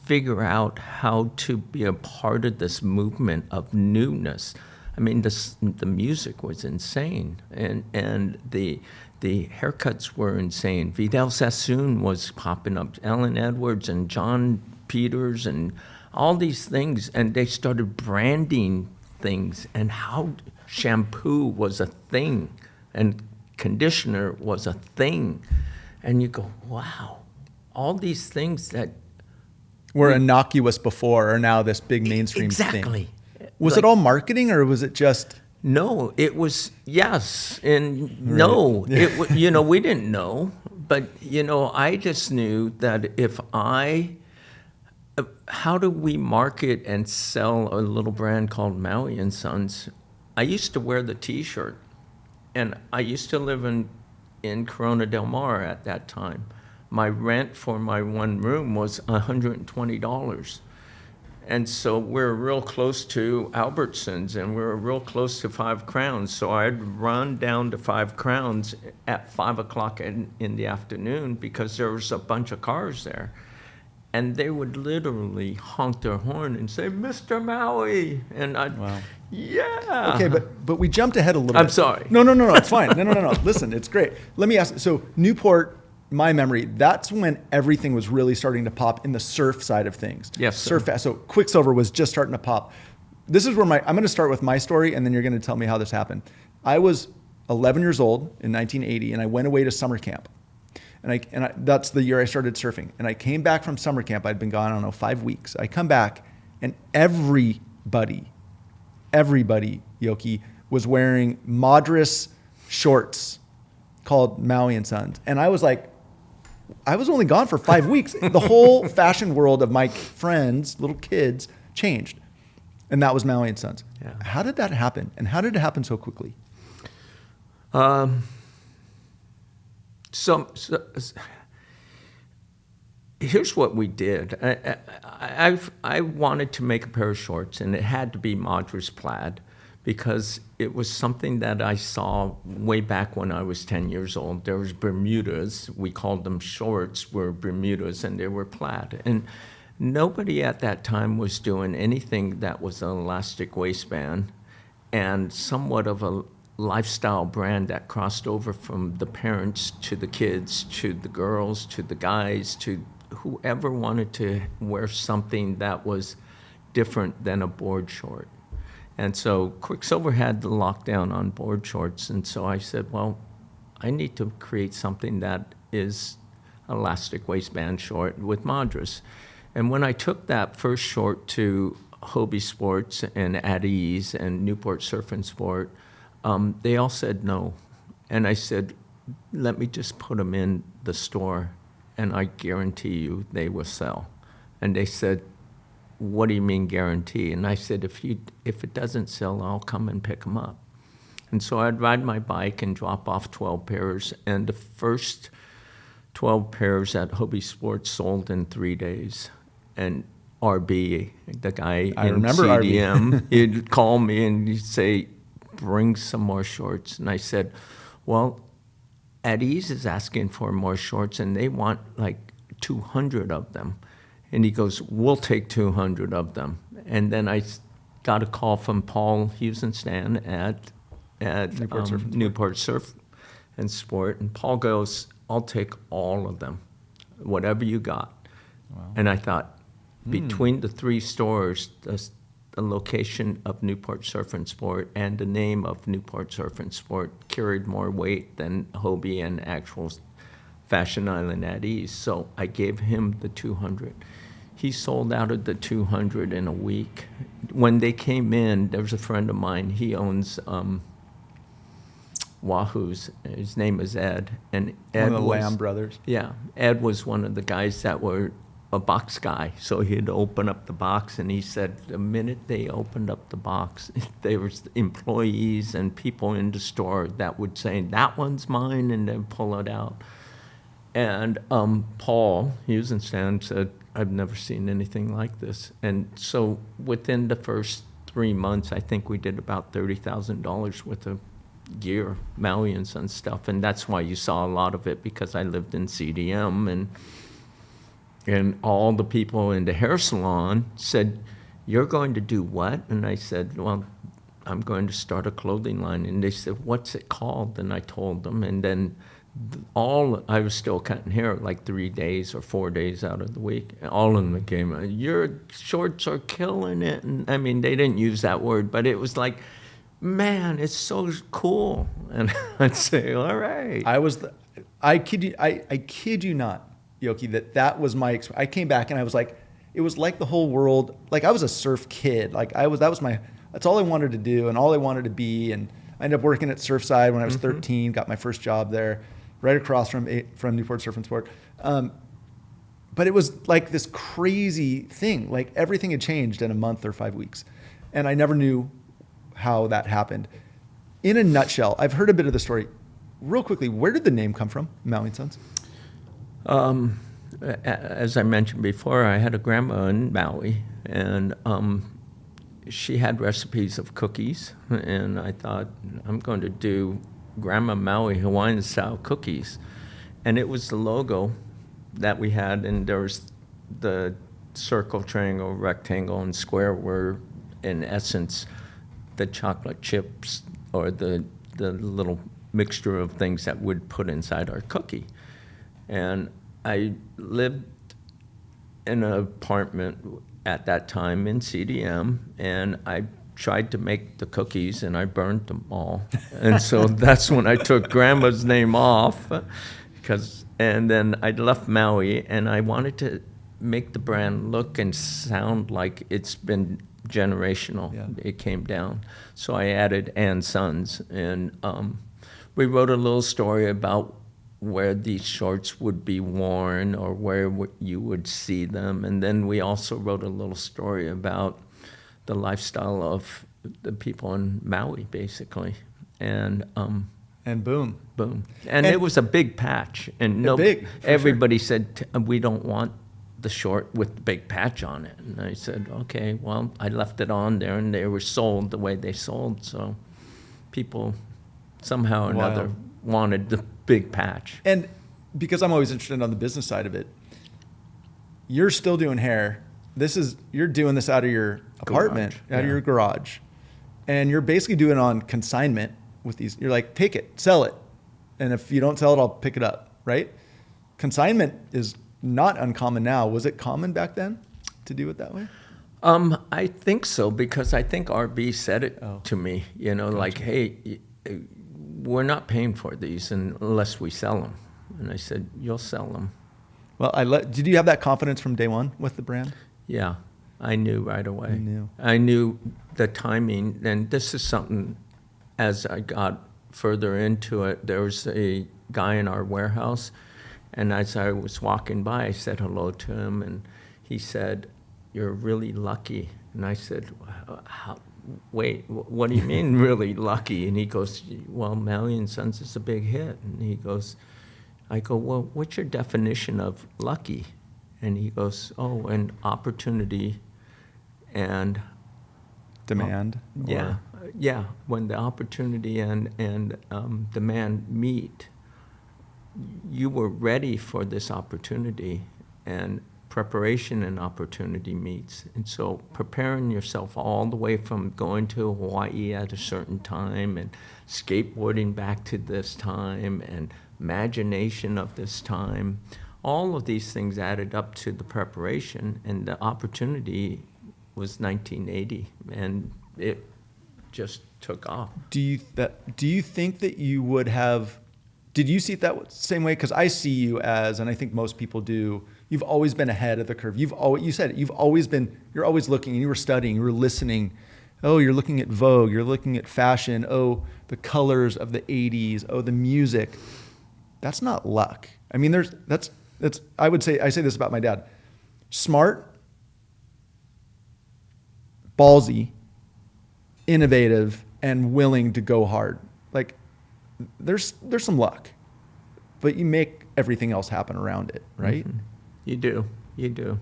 figure out how to be a part of this movement of newness? I mean, the music was insane, and the haircuts were insane. Vidal Sassoon was popping up, Ellen Edwards and John Peters and all these things, and they started branding things, and how shampoo was a thing, and conditioner was a thing, and you go, wow, all these things that were innocuous before are now this big mainstream thing. Exactly. Was it all marketing, or was it just... No, it was yes and no. Right. Yeah. We didn't know, but I just knew that how do we market and sell a little brand called Maui and Sons? I used to wear the T-shirt, and I used to live in Corona del Mar at that time. My rent for my one room was $120. And so we're real close to Albertsons, and we're real close to 5 Crowns. So I'd run down to 5 Crowns at 5 o'clock in the afternoon because there was a bunch of cars there. And they would literally honk their horn and say, "Mr. Maui." And I'd, wow. Yeah. Okay, but we jumped ahead a little bit. I'm sorry. No, it's fine. No. Listen, it's great. Let me ask, so Newport, my memory, that's when everything was really starting to pop in the surf side of things. Yes. Sir. So Quicksilver was just starting to pop. This is where I'm going to start with my story, and then you're going to tell me how this happened. I was 11 years old in 1980, and I went away to summer camp. And that's the year I started surfing. And I came back from summer camp. I'd been gone, 5 weeks. I come back, and everybody, Yoki, was wearing Madras shorts called Maui and Sons. And I was like, I was only gone for 5 weeks. The whole fashion world of my friends, little kids, changed. And that was Maui and Sons. Yeah. How did that happen? And how did it happen so quickly? So here's what we did. I wanted to make a pair of shorts, and it had to be Madras plaid because it was something that I saw way back when I was 10 years old. There was Bermudas. We called them shorts, were Bermudas, and they were plaid. And nobody at that time was doing anything that was an elastic waistband and somewhat of a lifestyle brand that crossed over from the parents to the kids, to the girls, to the guys, to whoever wanted to wear something that was different than a board short. And so Quicksilver had the lockdown on board shorts, and so I said, well, I need to create something that is elastic waistband short with Madras. And when I took that first short to Hobie Sports and At Ease and Newport Surf and Sport, They all said no. And I said, let me just put them in the store, and I guarantee you they will sell. And they said, what do you mean guarantee? And I said, if it doesn't sell, I'll come and pick them up. And so I'd ride my bike and drop off 12 pairs, and the first 12 pairs at Hobie Sports sold in 3 days. And RB, the guy I in remember CDM, he'd call me and he'd say, bring some more shorts. And I said, well, At Ease is asking for more shorts, and they want like 200 of them. And he goes, we'll take 200 of them. And then I got a call from Paul Hughes and Stan at Newport Surf and Sport. And Paul goes, I'll take all of them, whatever you got. Wow. And I thought, between the 3 stores, the location of Newport Surf and Sport and the name of Newport Surf and Sport carried more weight than Hobie and actual Fashion Island At Ease. So I gave him the 200. He sold out of the 200 in a week. When they came in, there was a friend of mine, he owns Wahoo's. His name is Ed. And Ed one of the Lamb brothers. Yeah. Ed was one of the guys that were a box guy. So he'd open up the box, and he said the minute they opened up the box, there was employees and people in the store that would say, that one's mine, and then pull it out. And Paul Hughes and Stan said, I've never seen anything like this. And so within the first 3 months, I think we did about $30,000 worth of gear, Maui and Sons stuff. And that's why you saw a lot of it, because I lived in CDM, and all the people in the hair salon said, you're going to do what? And I said, well, I'm going to start a clothing line. And they said, what's it called? And I told them. And then I was still cutting hair like 3 days or 4 days out of the week. All of them came, your shorts are killing it. And I mean, they didn't use that word, but it was like, man, it's so cool. And I'd say, all right. I kid you not, Yoki, that was my experience. I came back and I was like, it was like the whole world, like I was a surf kid. Like that's all I wanted to do and all I wanted to be. And I ended up working at Surfside when I was 13, got my first job there, right across from Newport Surf and Sport. But it was like this crazy thing. Like everything had changed in a month or 5 weeks. And I never knew how that happened. In a nutshell, I've heard a bit of the story. Real quickly, where did the name come from, Maui and Sons? As I mentioned before, I had a grandma in Maui, and she had recipes of cookies, and I thought, I'm going to do Grandma Maui Hawaiian-style cookies. And it was the logo that we had, and there was the circle, triangle, rectangle, and square were, in essence, the chocolate chips or the little mixture of things that we'd put inside our cookie. And I lived in an apartment at that time in CDM, and I tried to make the cookies, and I burned them all. And so that's when I took Grandma's name off, and then I left Maui, and I wanted to make the brand look and sound like it's been generational. Yeah. It came down. So I added and Sons, and we wrote a little story about where these shorts would be worn or where you would see them. And then we also wrote a little story about the lifestyle of the people in Maui, basically. And boom. And it was a big patch. And everybody said, we don't want the short with the big patch on it. And I said, okay, well, I left it on there, and they were sold the way they sold. So people somehow or another wanted the big patch. And because I'm always interested on the business side of it, you're still doing hair. You're doing this out of your apartment, out of your garage. And you're basically doing it on consignment with these. You're like, take it, sell it. And if you don't sell it, I'll pick it up, right? Consignment is not uncommon now. Was it common back then to do it that way? I think so, because I think RB said it to me, gotcha. Like, hey, we're not paying for these unless we sell them. And I said, you'll sell them. Well, did you have that confidence from day one with the brand? Yeah, I knew right away. I knew the timing, and this is something as I got further into it, there was a guy in our warehouse, and as I was walking by, I said hello to him, and he said, "You're really lucky." And I said, "Wait, what do you mean really lucky?" And he goes, "Well, Maui and Sons is a big hit." And I go, "Well, what's your definition of lucky?" And he goes, "Oh, an opportunity and Demand. yeah. When the opportunity and demand meet, you were ready for this opportunity, and preparation and opportunity meets. And so preparing yourself all the way from going to Hawaii at a certain time and skateboarding back to this time and imagination of this time, all of these things added up to the preparation, and the opportunity was 1980, and it just took off. Do you think that you would have? Did you see it that same way? Because I see you as, and I think most people do, you've always been ahead of the curve. You said it, you're always looking, and you were studying, you were listening. Oh, you're looking at Vogue, you're looking at fashion. Oh, the colors of the 80s. Oh, the music. That's not luck. I mean, I would say, I say this about my dad. Smart, ballsy, innovative, and willing to go hard. Like, there's some luck, but you make everything else happen around it, right? Mm-hmm. You do.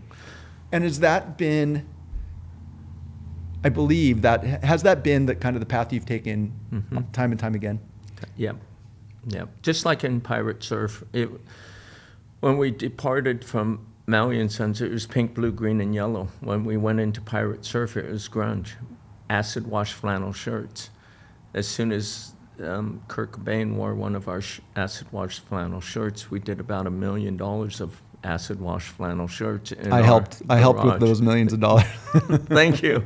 And has that been, I believe has that been the kind of the path you've taken time and time again? Yep. Just like in Pirate Surf, when we departed from Maui and Sons, it was pink, blue, green, and yellow. When we went into Pirate Surf, it was grunge, acid wash flannel shirts. As soon as Kurt Cobain wore one of our acid wash flannel shirts, we did about $1 million of acid wash flannel shirts. I helped with those millions of dollars. Thank you.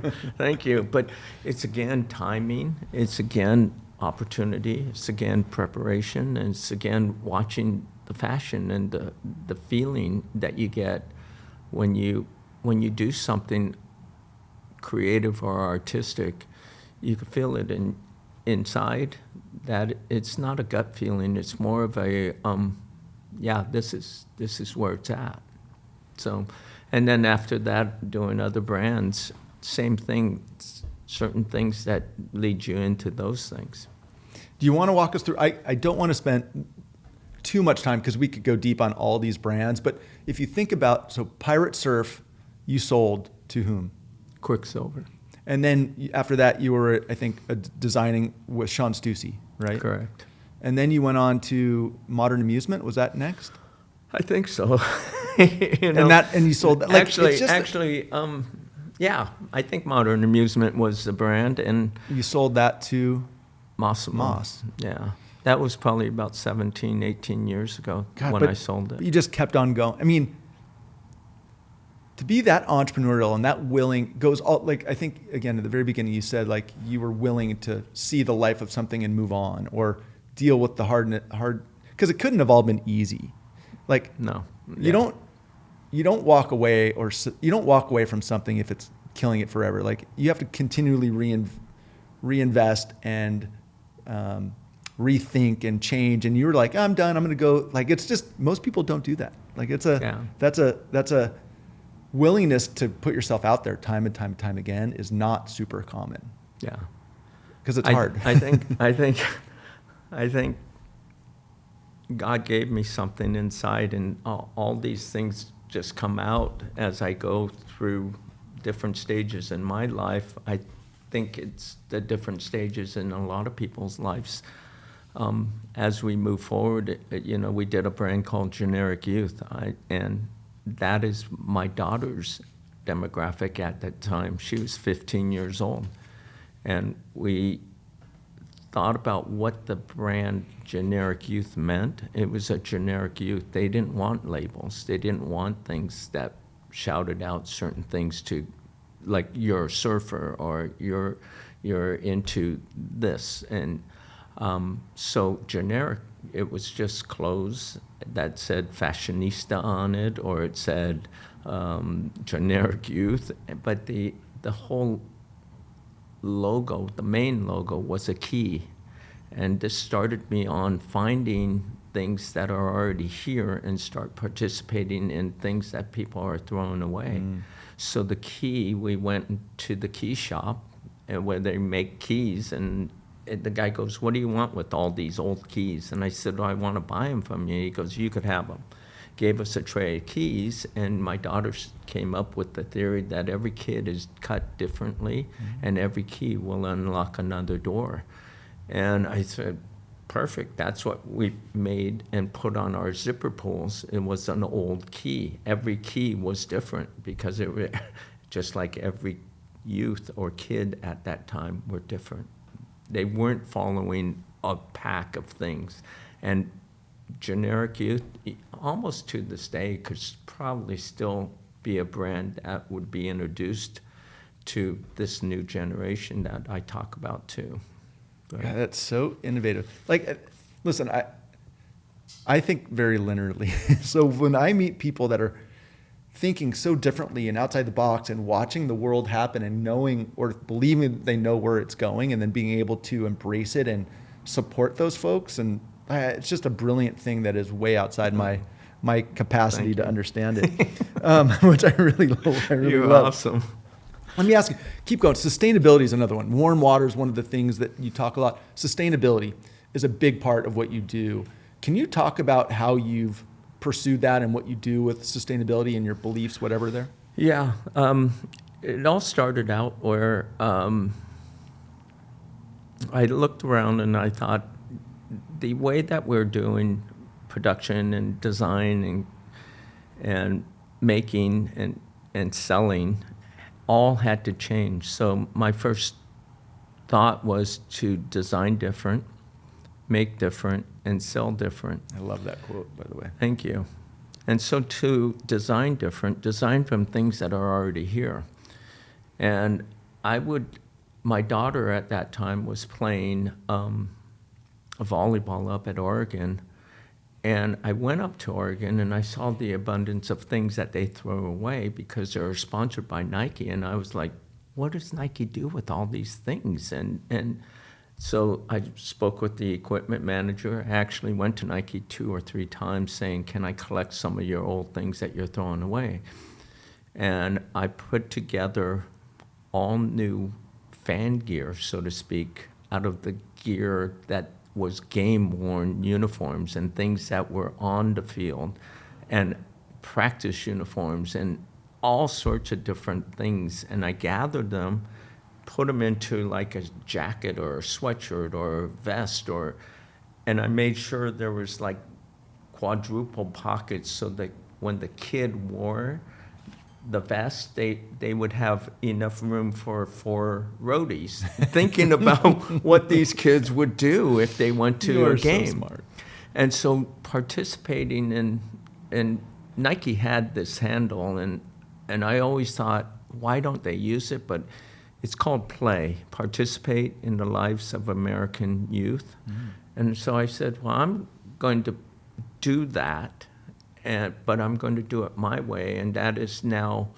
But it's again timing. It's again opportunity. It's again preparation, and it's again watching the fashion and the feeling that you get when you do something creative or artistic. You can feel it inside. That it's not a gut feeling. It's more of a this is where it's at. So, and then after that, doing other brands, same thing. Certain things that lead you into those things. Do you want to walk us through? I don't want to spend too much time because we could go deep on all these brands. But if you think about, so Pirate Surf, you sold to whom? Quicksilver. And then after that, you were, I think, designing with Sean Stussy, right? Correct. And then you went on to Modern Amusement. Was that next? I think so. And you sold that. Like, yeah. I think Modern Amusement was the brand, and you sold that to Moss. Yeah. That was probably about 17, 18 years ago when I sold it. You just kept on going. I mean, to be that entrepreneurial and that willing goes all, like, I think, again, at the very beginning, you said, like, you were willing to see the life of something and move on, or deal with the hard, because it couldn't have all been easy. Like, no. Yeah. You don't walk away from something if it's killing it forever. Like, you have to continually reinvest and rethink and change. And you were like, I'm done. I'm going to go. Like, it's just, most people don't do that. Like, that's a willingness to put yourself out there time and time again is not super common. Yeah. Because it's hard. I think God gave me something inside, and all these things just come out as I go through different stages in my life. I think it's the different stages in a lot of people's lives. As we move forward, we did a brand called Generic Youth, and that is my daughter's demographic at that time. She was 15 years old, and we thought about what the brand Generic Youth meant. It was a generic youth. They didn't want labels. They didn't want things that shouted out certain things to, like, you're a surfer or you're into this. And so generic, it was just clothes that said fashionista on it, or it said Generic Youth. But the whole logo, the main logo, was a key. And this started me on finding things that are already here and start participating in things that people are throwing away. So the key, we went to the key shop where they make keys, and the guy goes, "What do you want with all these old keys?" And I said, "Well, I want to buy them from you." He goes, "You could have them." Gave us a tray of keys, and my daughter came up with the theory that every kid is cut differently, and every key will unlock another door. And I said, perfect, that's what we made and put on our zipper pulls. It was an old key. Every key was different because it was just like every youth or kid at that time were different. They weren't following a pack of things. And generic youth, almost to this day, could probably still be a brand that would be introduced to this new generation that I talk about too. Right? Yeah, that's so innovative. Like, listen, I think very linearly. So when I meet people that are thinking so differently and outside the box and watching the world happen and knowing or believing that they know where it's going and then being able to embrace it and support those folks, and it's just a brilliant thing that is way outside my capacity to understand it, which I really love. You're awesome. Let me ask you, keep going. Sustainability is another one. Warm water is one of the things that you talk a lot. Sustainability is a big part of what you do. Can you talk about how you've pursued that and what you do with sustainability and your beliefs, whatever there? Yeah. It all started out where I looked around and I thought the way that we're doing production and design and making and selling all had to change. So my first thought was to design different, make different, and sell different. I love that quote, by the way. Thank you. And so to design different, design from things that are already here. And my daughter at that time was playing volleyball up at Oregon. And I went up to Oregon and I saw the abundance of things that they throw away because they're sponsored by Nike. And I was like, what does Nike do with all these things? And so I spoke with the equipment manager. I actually went to Nike 2 or 3 times saying, can I collect some of your old things that you're throwing away? And I put together all new fan gear, so to speak, out of the gear that was game-worn uniforms and things that were on the field and practice uniforms and all sorts of different things. And I gathered them, put them into like a jacket or a sweatshirt or a vest, and I made sure there was like quadruple pockets so that when the kid wore the vest, they would have enough room for 4 roadies, thinking about what these kids would do if they went to a game. So smart. And so participating in Nike had this handle, and I always thought, why don't they use it? But it's called play, participate in the lives of American youth. And so I said, well, I'm going to do that, but I'm going to do it my way, and that is now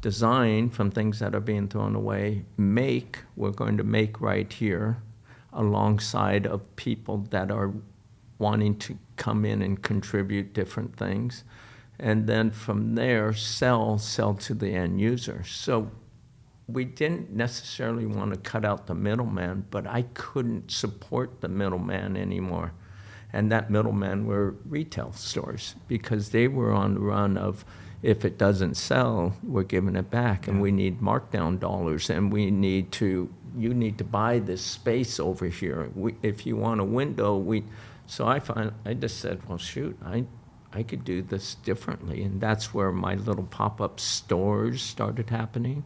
design from things that are being thrown away. We're going to make right here alongside of people that are wanting to come in and contribute different things. And then from there, sell to the end user. So we didn't necessarily want to cut out the middleman, but I couldn't support the middleman anymore. And that middleman were retail stores because they were on the run of, if it doesn't sell, we're giving it back, and we need markdown dollars, and you need to buy this space over here. If you want a window, so I just said, well, shoot, I could do this differently, and that's where my little pop-up stores started happening.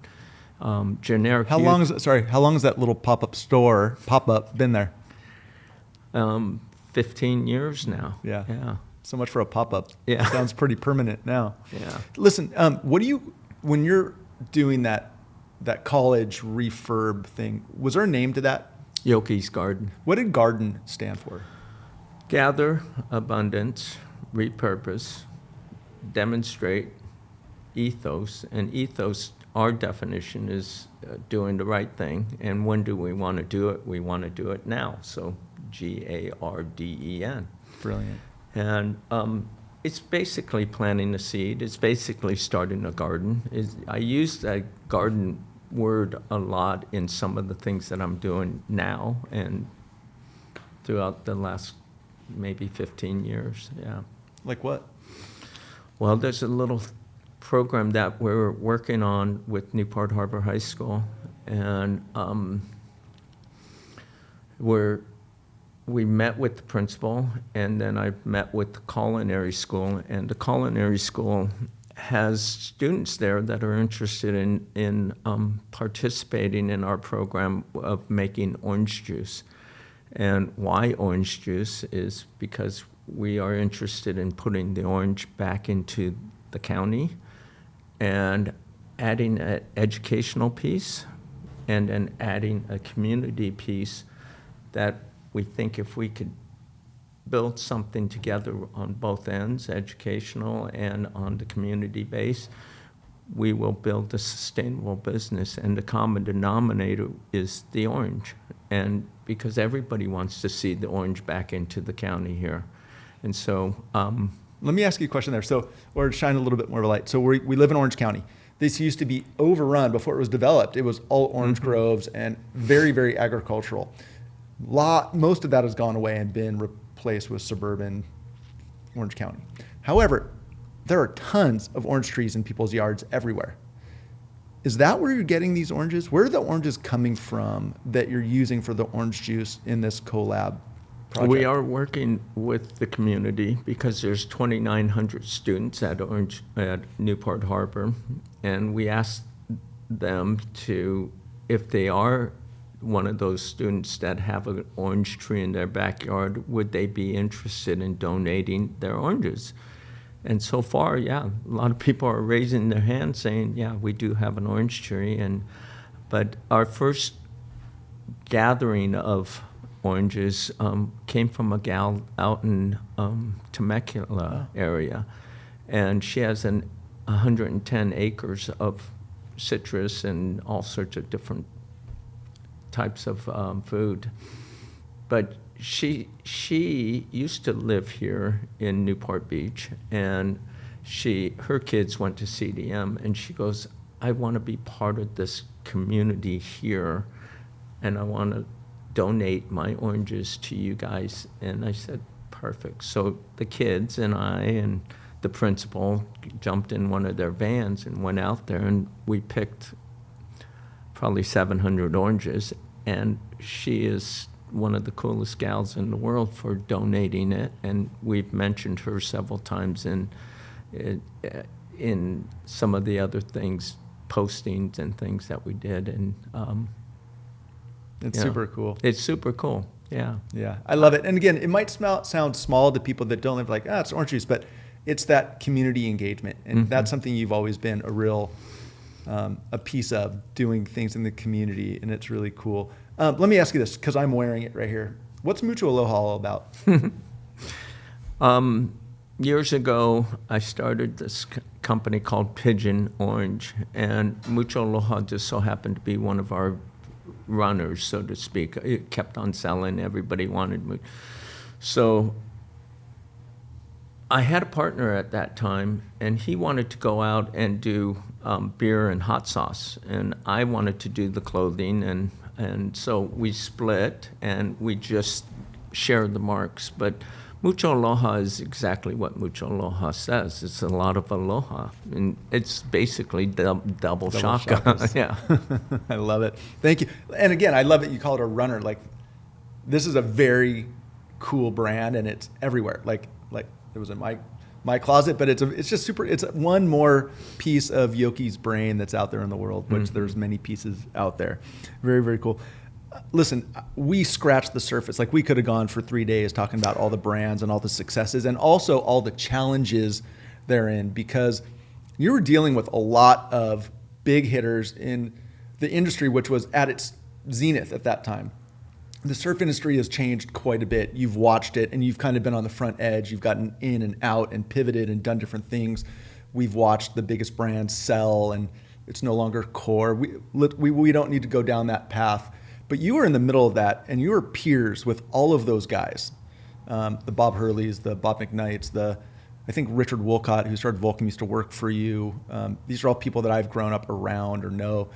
Generic. How long has that little pop-up been there? 15 years now. Yeah. So much for a pop-up. Yeah. Sounds pretty permanent now. Yeah. Listen, when you're doing that college refurb thing, was there a name to that? Yoki's Garden. What did garden stand for? Gather, abundance, repurpose, demonstrate, ethos. And ethos, our definition is doing the right thing. And when do we want to do it? We want to do it now. So Garden. Brilliant. And it's basically planting a seed. It's basically starting a garden. I use that garden word a lot in some of the things that I'm doing now and throughout the last maybe 15 years, yeah. Like what? Well, there's a little program that we're working on with Newport Harbor High School, and we met with the principal, and then I met with the culinary school, and the culinary school has students there that are interested in participating in our program of making orange juice. And why orange juice is because we are interested in putting the orange back into the county and adding an educational piece and then adding a community piece that we think if we could build something together on both ends, educational and on the community base, we will build a sustainable business. And the common denominator is the orange. And because everybody wants to see the orange back into the county here. And so... let me ask you a question there. So, or shine a little bit more of a light. So we live in Orange County. This used to be overrun before it was developed. It was all orange groves and very, very agricultural. Most of that has gone away and been replaced with suburban Orange County. However, there are tons of orange trees in people's yards everywhere. Is that where you're getting these oranges? Where are the oranges coming from that you're using for the orange juice in this collab project? We are working with the community because there's 2,900 students at Newport Harbor, and we asked them to, if they are one of those students that have an orange tree in their backyard, would they be interested in donating their oranges? And so far, yeah, a lot of people are raising their hands saying, yeah, we do have an orange tree. But our first gathering of oranges came from a gal out in Temecula area. And she has 110 acres of citrus and all sorts of different types of food. But she used to live here in Newport Beach, and her kids went to CDM, and she goes, I want to be part of this community here, and I want to donate my oranges to you guys. And I said, perfect. So the kids and I and the principal jumped in one of their vans and went out there, and we picked probably 700 oranges, and she is one of the coolest gals in the world for donating it, and we've mentioned her several times in some of the other things, postings and things that we did, and it's super cool. It's super cool, yeah. Yeah, I love it. And again, it might sound small to people that don't live like, it's orange juice, but it's that community engagement, and that's something you've always been a real a piece of, doing things in the community, and it's really cool. Let me ask you this, because I'm wearing it right here. What's Mucho Aloha all about? Years ago, I started this company called Pigeon Orange, and Mucho Aloha just so happened to be one of our runners, so to speak. It kept on selling. Everybody wanted me. So I had a partner at that time, and he wanted to go out and do beer and hot sauce, and I wanted to do the clothing, and so we split, and we just shared the marks. But Mucho Aloha is exactly what Mucho Aloha says. It's a lot of aloha, and it's basically double shaka. Yeah. I love it. Thank you. And again, I love it you call it a runner. Like, this is a very cool brand, and it's everywhere. Like it was in my closet, but it's just super. It's one more piece of Yoki's brain that's out there in the world, which there's many pieces out there. Very, very cool. Listen, we scratched the surface. Like, we could have gone for 3 days talking about all the brands and all the successes and also all the challenges therein, because you were dealing with a lot of big hitters in the industry, which was at its zenith at that time. The surf industry has changed quite a bit. You've watched it, and you've kind of been on the front edge. You've gotten in and out and pivoted and done different things. We've watched the biggest brands sell, and it's no longer core. We don't need to go down that path. But you were in the middle of that, and you were peers with all of those guys, the Bob Hurleys, the Bob McKnights, I think Richard Wolcott, who started Vulcan, used to work for you. These are all people that I've grown up around or know.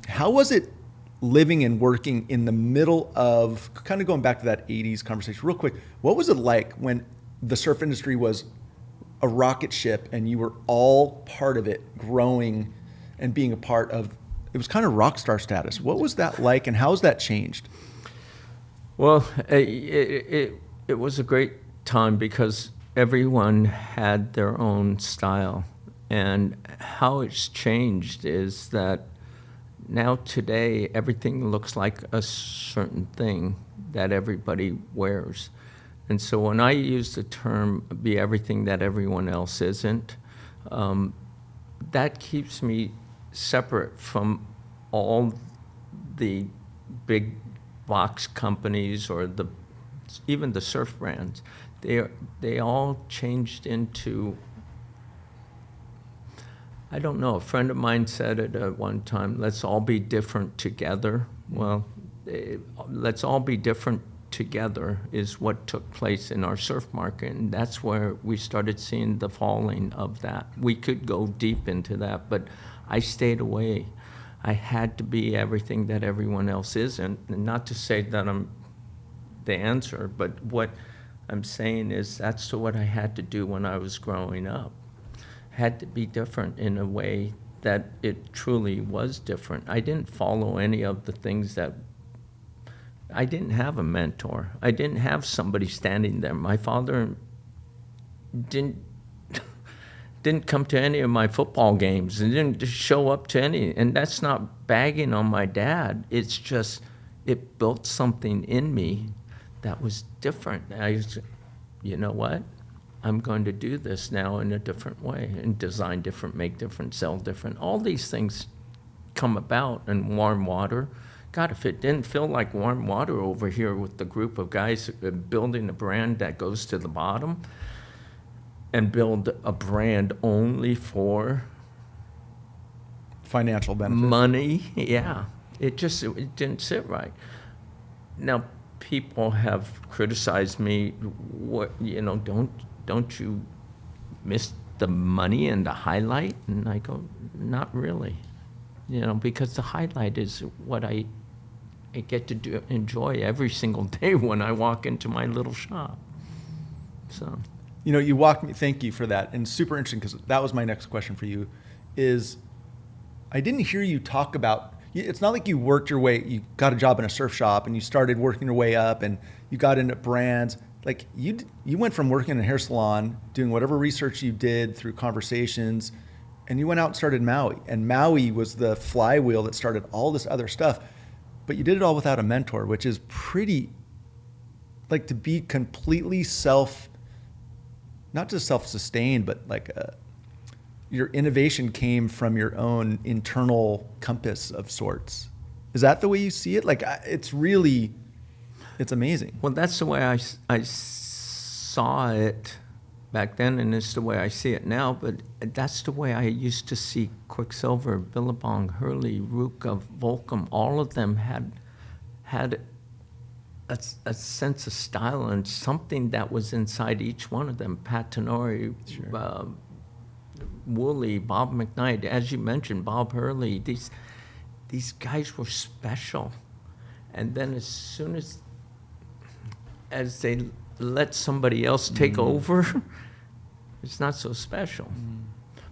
How was it living and working in the middle of, kind of going back to that 80s conversation real quick, what was it like when the surf industry was a rocket ship and you were all part of it, growing and being a part of, it was kind of rock star status. What was that like, and how has that changed? Well, it was a great time because everyone had their own style. And how it's changed is that now today, everything looks like a certain thing that everybody wears. And so when I use the term be everything that everyone else isn't, that keeps me separate from all the big box companies or even the surf brands. They all changed into, I don't know, a friend of mine said it at one time, let's all be different together. Well, let's all be different together is what took place in our surf market, and that's where we started seeing the falling of that. We could go deep into that, but I stayed away. I had to be everything that everyone else isn't, and not to say that I'm the answer, but what I'm saying is that's what I had to do when I was growing up. Had to be different in a way that it truly was different. I didn't follow any of the things that, I didn't have a mentor. I didn't have somebody standing there. My father didn't come to any of my football games and didn't just show up to any, and that's not bagging on my dad. It's just, it built something in me that was different. You know what? I'm going to do this now in a different way and design different, make different, sell different. All these things come about in warm water. God, if it didn't feel like warm water over here with the group of guys building a brand that goes to the bottom and build a brand only for financial benefit. Money, yeah. It didn't sit right. Now, people have criticized me, don't you miss the money and the highlight? And I go, not really, because the highlight is what I get to enjoy every single day when I walk into my little shop. So, you walked me, thank you for that. And super interesting, because that was my next question for you, is I didn't hear you talk about, it's not like you worked your way, you got a job in a surf shop and you started working your way up and you got into brands. Like you went from working in a hair salon, doing whatever research you did through conversations, and you went out and started Maui. And Maui was the flywheel that started all this other stuff. But you did it all without a mentor, which is pretty, like, to be completely not just self-sustained, but your innovation came from your own internal compass of sorts. Is that the way you see it? Like, it's amazing. Well, that's the way I saw it back then, and it's the way I see it now, but that's the way I used to see Quicksilver, Billabong, Hurley, Ruka, Volcom. All of them had a sense of style and something that was inside each one of them. Pat Tenori, sure. Woolley, Bob McKnight, as you mentioned, Bob Hurley. These guys were special. And then as soon as they let somebody else take over, it's not so special.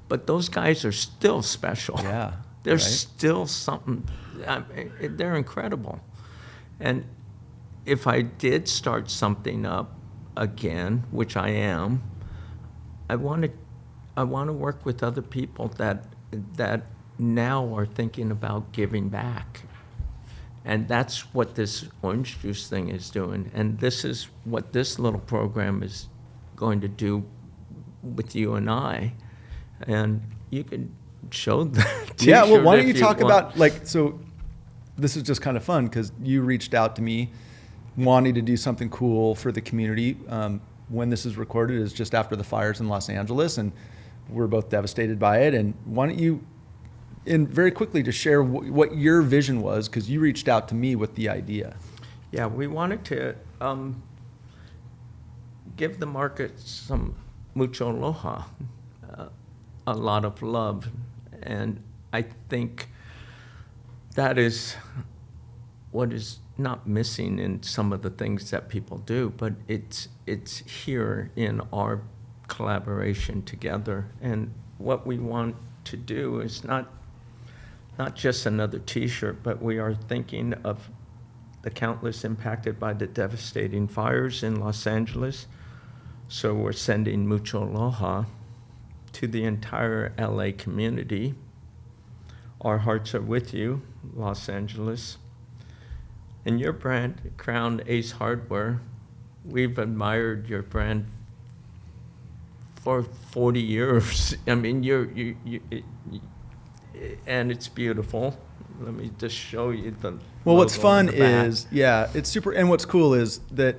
But those guys are still special. Yeah, They're still something. They're incredible. And if I did start something up again, which I am, I want to work with other people that now are thinking about giving back. And that's what this orange juice thing is doing. And this is what this little program is going to do with you and I. And you can show that. Yeah, well, why don't you talk about, so this is just kind of fun because you reached out to me wanting to do something cool for the community. When this is recorded is just after the fires in Los Angeles, and we're both devastated by it. And why don't you and very quickly to share what your vision was, because you reached out to me with the idea. Yeah, we wanted to give the market some Mucho Aloha, a lot of love. And I think that is what is not missing in some of the things that people do, but it's here in our collaboration together. And what we want to do is not just another T-shirt, but we are thinking of the countless impacted by the devastating fires in Los Angeles. So we're sending Mucho Aloha to the entire LA community. Our hearts are with you, Los Angeles. And your brand, Crown Ace Hardware, we've admired your brand for 40 years. I mean, and it's beautiful. Let me just show you the Well, what's logo on fun the back. is, yeah, it's super. And what's cool is that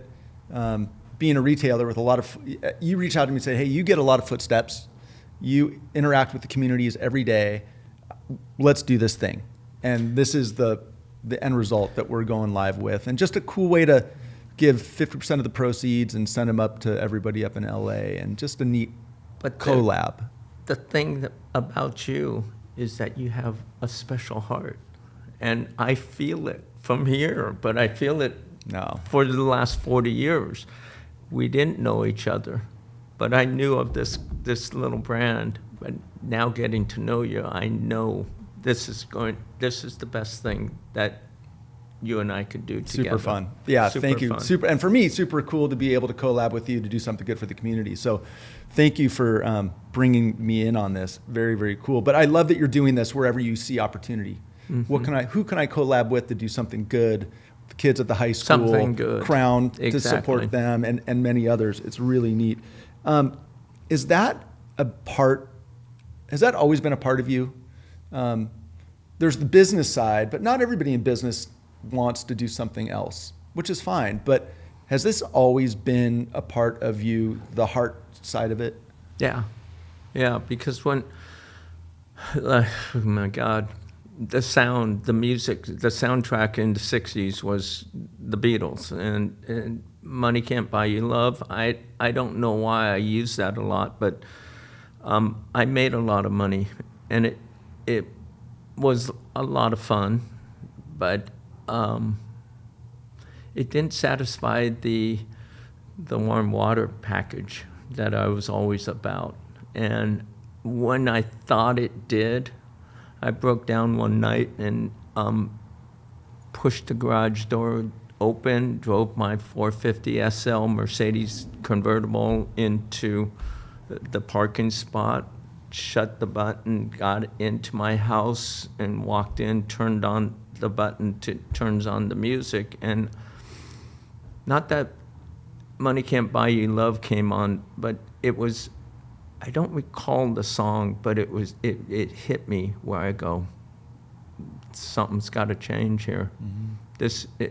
being a retailer with a lot of, you reach out to me and say, hey, you get a lot of footsteps. You interact with the communities every day. Let's do this thing. And this is the end result that we're going live with. And just a cool way to give 50% of the proceeds and send them up to everybody up in LA, and just a neat collab. The thing about you is that you have a special heart. And I feel it from here, but I feel it for the last 40 years. We didn't know each other, but I knew of this little brand. But now getting to know you, I know this is the best thing that you and I could do together. Super fun. Yeah, thank you. Fun. Super, and for me, super cool to be able to collab with you to do something good for the community. So thank you for bringing me in on this. Very, very cool. But I love that you're doing this wherever you see opportunity. Mm-hmm. Who can I collab with to do something good? The kids at the high school, something good. Crown, to support them, and many others. It's really neat. Is that a part? Has that always been a part of you? There's the business side, but not everybody in business wants to do something else, which is fine. But has this always been a part of you, the heart side of it? Yeah. Because when, oh my God, the sound, the music, the soundtrack in the 60s was the Beatles, and Money Can't Buy You Love. I don't know why I use that a lot, but I made a lot of money, and it was a lot of fun, but it didn't satisfy the warm water package that I was always about. And when I thought it did, I broke down one night and pushed the garage door open, drove my 450 SL Mercedes convertible into the parking spot, shut the button, got into my house and walked in, turned on the button turns on the music. And not that Money Can't Buy You Love came on, but it was, I don't recall the song, but it hit me where I go, something's got to change here. Mm-hmm.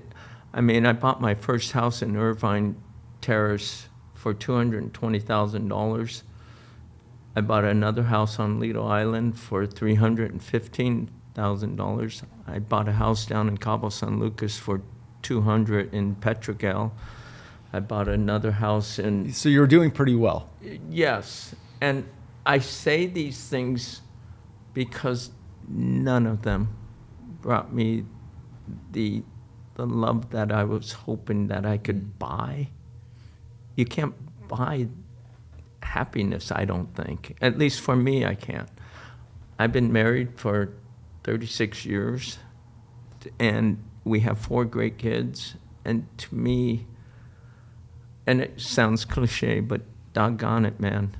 I bought my first house in Irvine Terrace for $220,000. I bought another house on Lido Island for $315,000. I bought a house down in Cabo San Lucas for $200,000 in Petrogal. I bought another house in... So you're doing pretty well. Yes. And I say these things because none of them brought me the love that I was hoping that I could buy. You can't buy happiness, I don't think. At least for me, I can't. I've been married for 36 years, and we have 4 great kids. And to me, and it sounds cliche, but doggone it, man,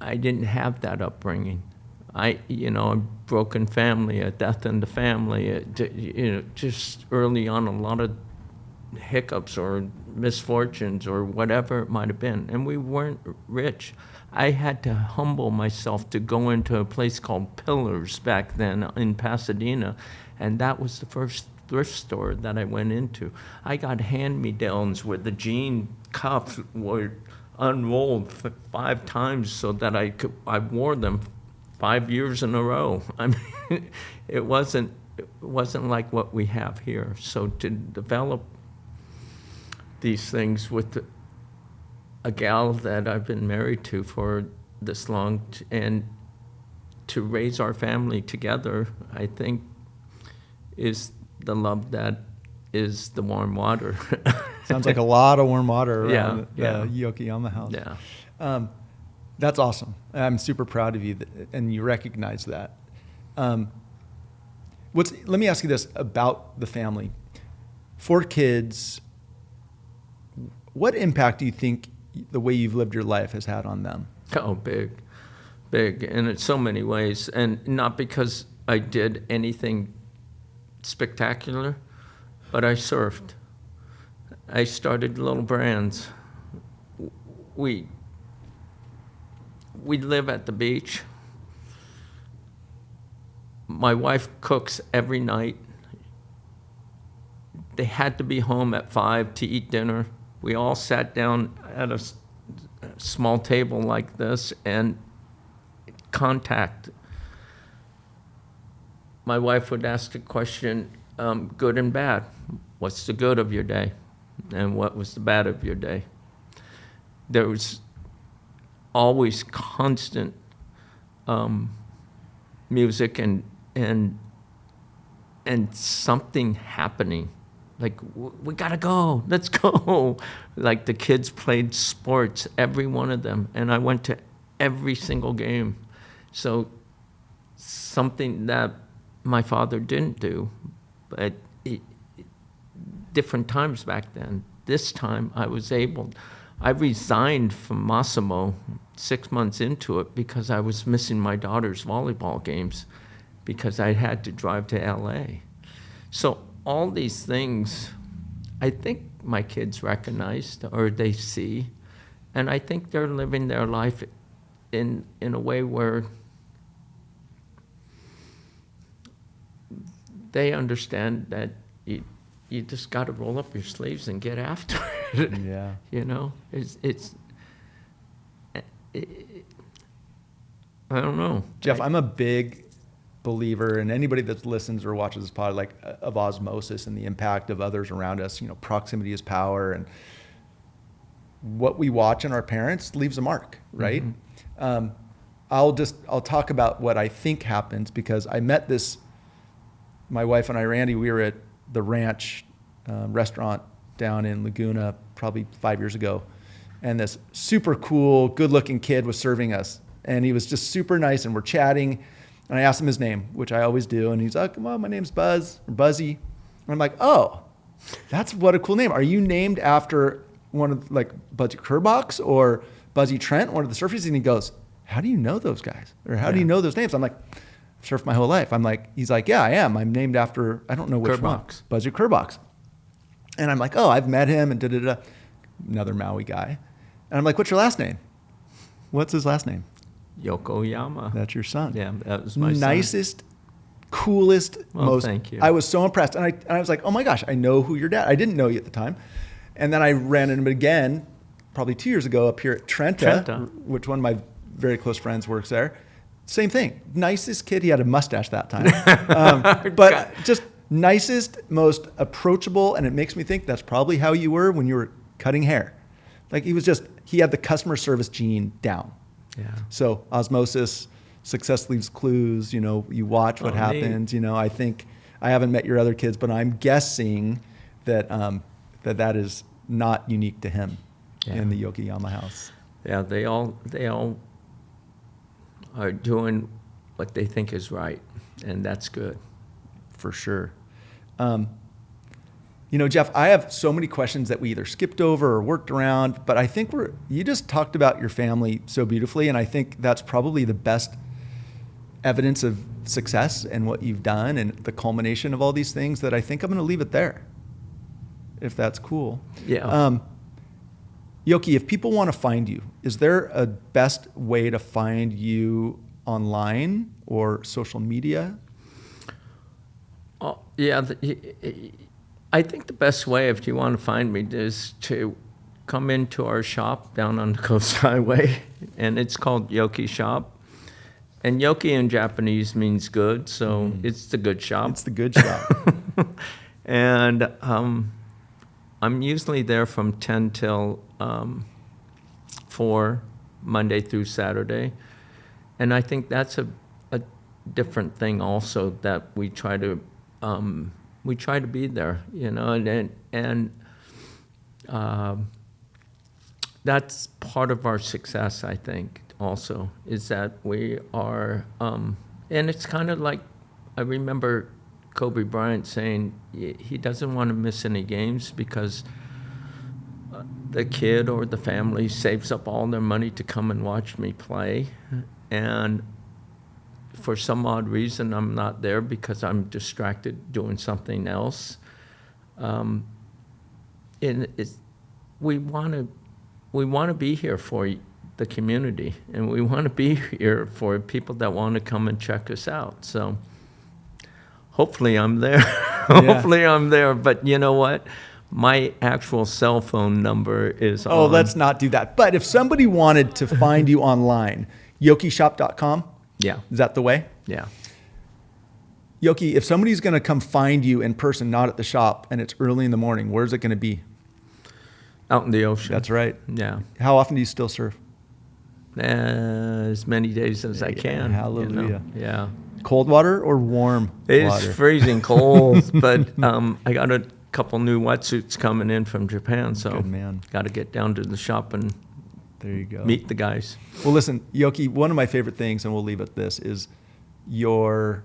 I didn't have that upbringing. A broken family, a death in the family, just early on a lot of hiccups or misfortunes or whatever it might have been. And we weren't rich. I had to humble myself to go into a place called Pillars back then in Pasadena, and that was the first thrift store that I went into. I got hand-me-downs where the jean cuffs were unrolled 5 times so that I wore them 5 years in a row. I mean, it wasn't like what we have here. So to develop these things with a gal that I've been married to for this long, and to raise our family together, I think is the love that is the warm water. Sounds like a lot of warm water around Yeah, the Yokoyama house. Yeah. That's awesome. I'm super proud of you, and you recognize that. Let me ask you this about the family. 4 kids, what impact do you think the way you've lived your life has had on them? Oh, big, and in so many ways. And not because I did anything spectacular, but I surfed. I started little brands. We live at the beach. My wife cooks every night. They had to be home at 5 to eat dinner. We all sat down at a small table like this and contact. My wife would ask the question, good and bad. What's the good of your day? And what was the bad of your day? There was always constant music and something happening. Like, we gotta go, let's go. Like, the kids played sports, every one of them, and I went to every single game. So something that my father didn't do, but different times back then. This time I resigned from Massimo 6 months into it because I was missing my daughter's volleyball games because I had to drive to LA. So all these things, I think my kids recognized or they see, and I think they're living their life in a way where they understand that you just got to roll up your sleeves and get after it. Yeah. You know, I don't know. Jeff, I'm a big believer, and anybody that listens or watches this pod, like, of osmosis and the impact of others around us. You know, proximity is power, and what we watch in our parents leaves a mark, right? Mm-hmm. I'll talk about what I think happens, because I met my wife and I, Randy, we were at the Ranch restaurant down in Laguna probably 5 years ago, and this super cool, good-looking kid was serving us, and he was just super nice, and we're chatting, and I asked him his name, which I always do, and he's like, well, my name's Buzz, or Buzzy, and I'm like, oh, that's what a cool name. Are you named after one of, like, Buzzy Kerbox or Buzzy Trent, one of the surfers? And he goes, how do you know those guys? Or how do you know those names? I'm like, I've surfed my whole life. I'm like, he's like, yeah, I am. I'm named after, I don't know which one. Buzzy Kerbox. And I'm like, oh, I've met him, and da-da-da. Another Maui guy. And I'm like, what's your last name? What's his last name? Yokoyama. That's your son. Yeah, that was my nicest, coolest, most. Thank you. I was so impressed. And I was like, oh my gosh, I know who your dad. I didn't know you at the time. And then I ran into him again, probably 2 years ago, up here at Trenta, which one of my very close friends works there. Same thing. Nicest kid. He had a mustache that time. But just nicest, most approachable. And it makes me think that's probably how you were when you were cutting hair. Like, he had the customer service gene down. Yeah. So osmosis, success leaves clues. You know, you watch what happens. Neat. You know, I think, I haven't met your other kids, but I'm guessing that that is not unique to him in the Yokoyama house. Yeah, they all are doing what they think is right, and that's good. For sure. You know, Jeff, I have so many questions that we either skipped over or worked around, but I think you just talked about your family so beautifully, and I think that's probably the best evidence of success and what you've done and the culmination of all these things, that I think I'm going to leave it there, if that's cool. Yeah. Yoki, if people want to find you, is there a best way to find you online or social media? Oh, yeah. I think the best way, if you want to find me, is to come into our shop down on the Coast Highway, and it's called Yoki Shop. And Yoki in Japanese means good, so it's the good shop. It's the good shop. And I'm usually there from 10 till 4, Monday through Saturday. And I think that's a different thing also, that we try to be there, you know, and that's part of our success, I think, also, is that we are, and it's kind of like, I remember Kobe Bryant saying he doesn't want to miss any games because the kid or the family saves up all their money to come and watch me play. And for some odd reason, I'm not there because I'm distracted doing something else. And we want to be here for the community, and we want to be here for people that want to come and check us out. So hopefully I'm there. Hopefully I'm there. But you know what? My actual cell phone number is on. Oh, let's not do that. But if somebody wanted to find you online, yokishop.com? Yeah. Is that the way? Yeah. Yoki, if somebody's going to come find you in person, not at the shop, and it's early in the morning, where's it going to be? Out in the ocean. That's right. Yeah. How often do you still surf? As many days as I can. Hallelujah. You know? Yeah. Cold water or warm It's water? freezing cold, but I got a couple new wetsuits coming in from Japan, so Good man. got to get down to the shop and There you go. meet the guys. Well, listen, Yoki, one of my favorite things, and we'll leave it at this, is you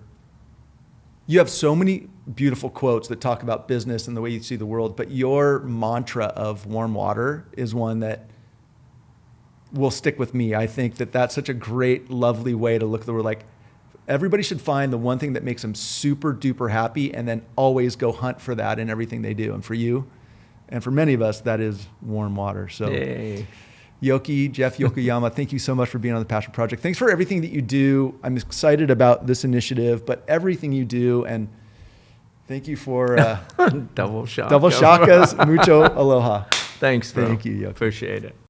have so many beautiful quotes that talk about business and the way you see the world, but your mantra of warm water is one that will stick with me. I think that that's such a great, lovely way to look at the world. Like, everybody should find the one thing that makes them super duper happy and then always go hunt for that in everything they do. And for you, and for many of us, that is warm water. So Yay. Yoki, Jeff Yokoyama, thank you so much for being on the Passion Project. Thanks for everything that you do. I'm excited about this initiative, but everything you do, and thank you for Double shot. Double Shakas, Mucho Aloha. Thanks, bro. Thank you, Yoki. Appreciate it.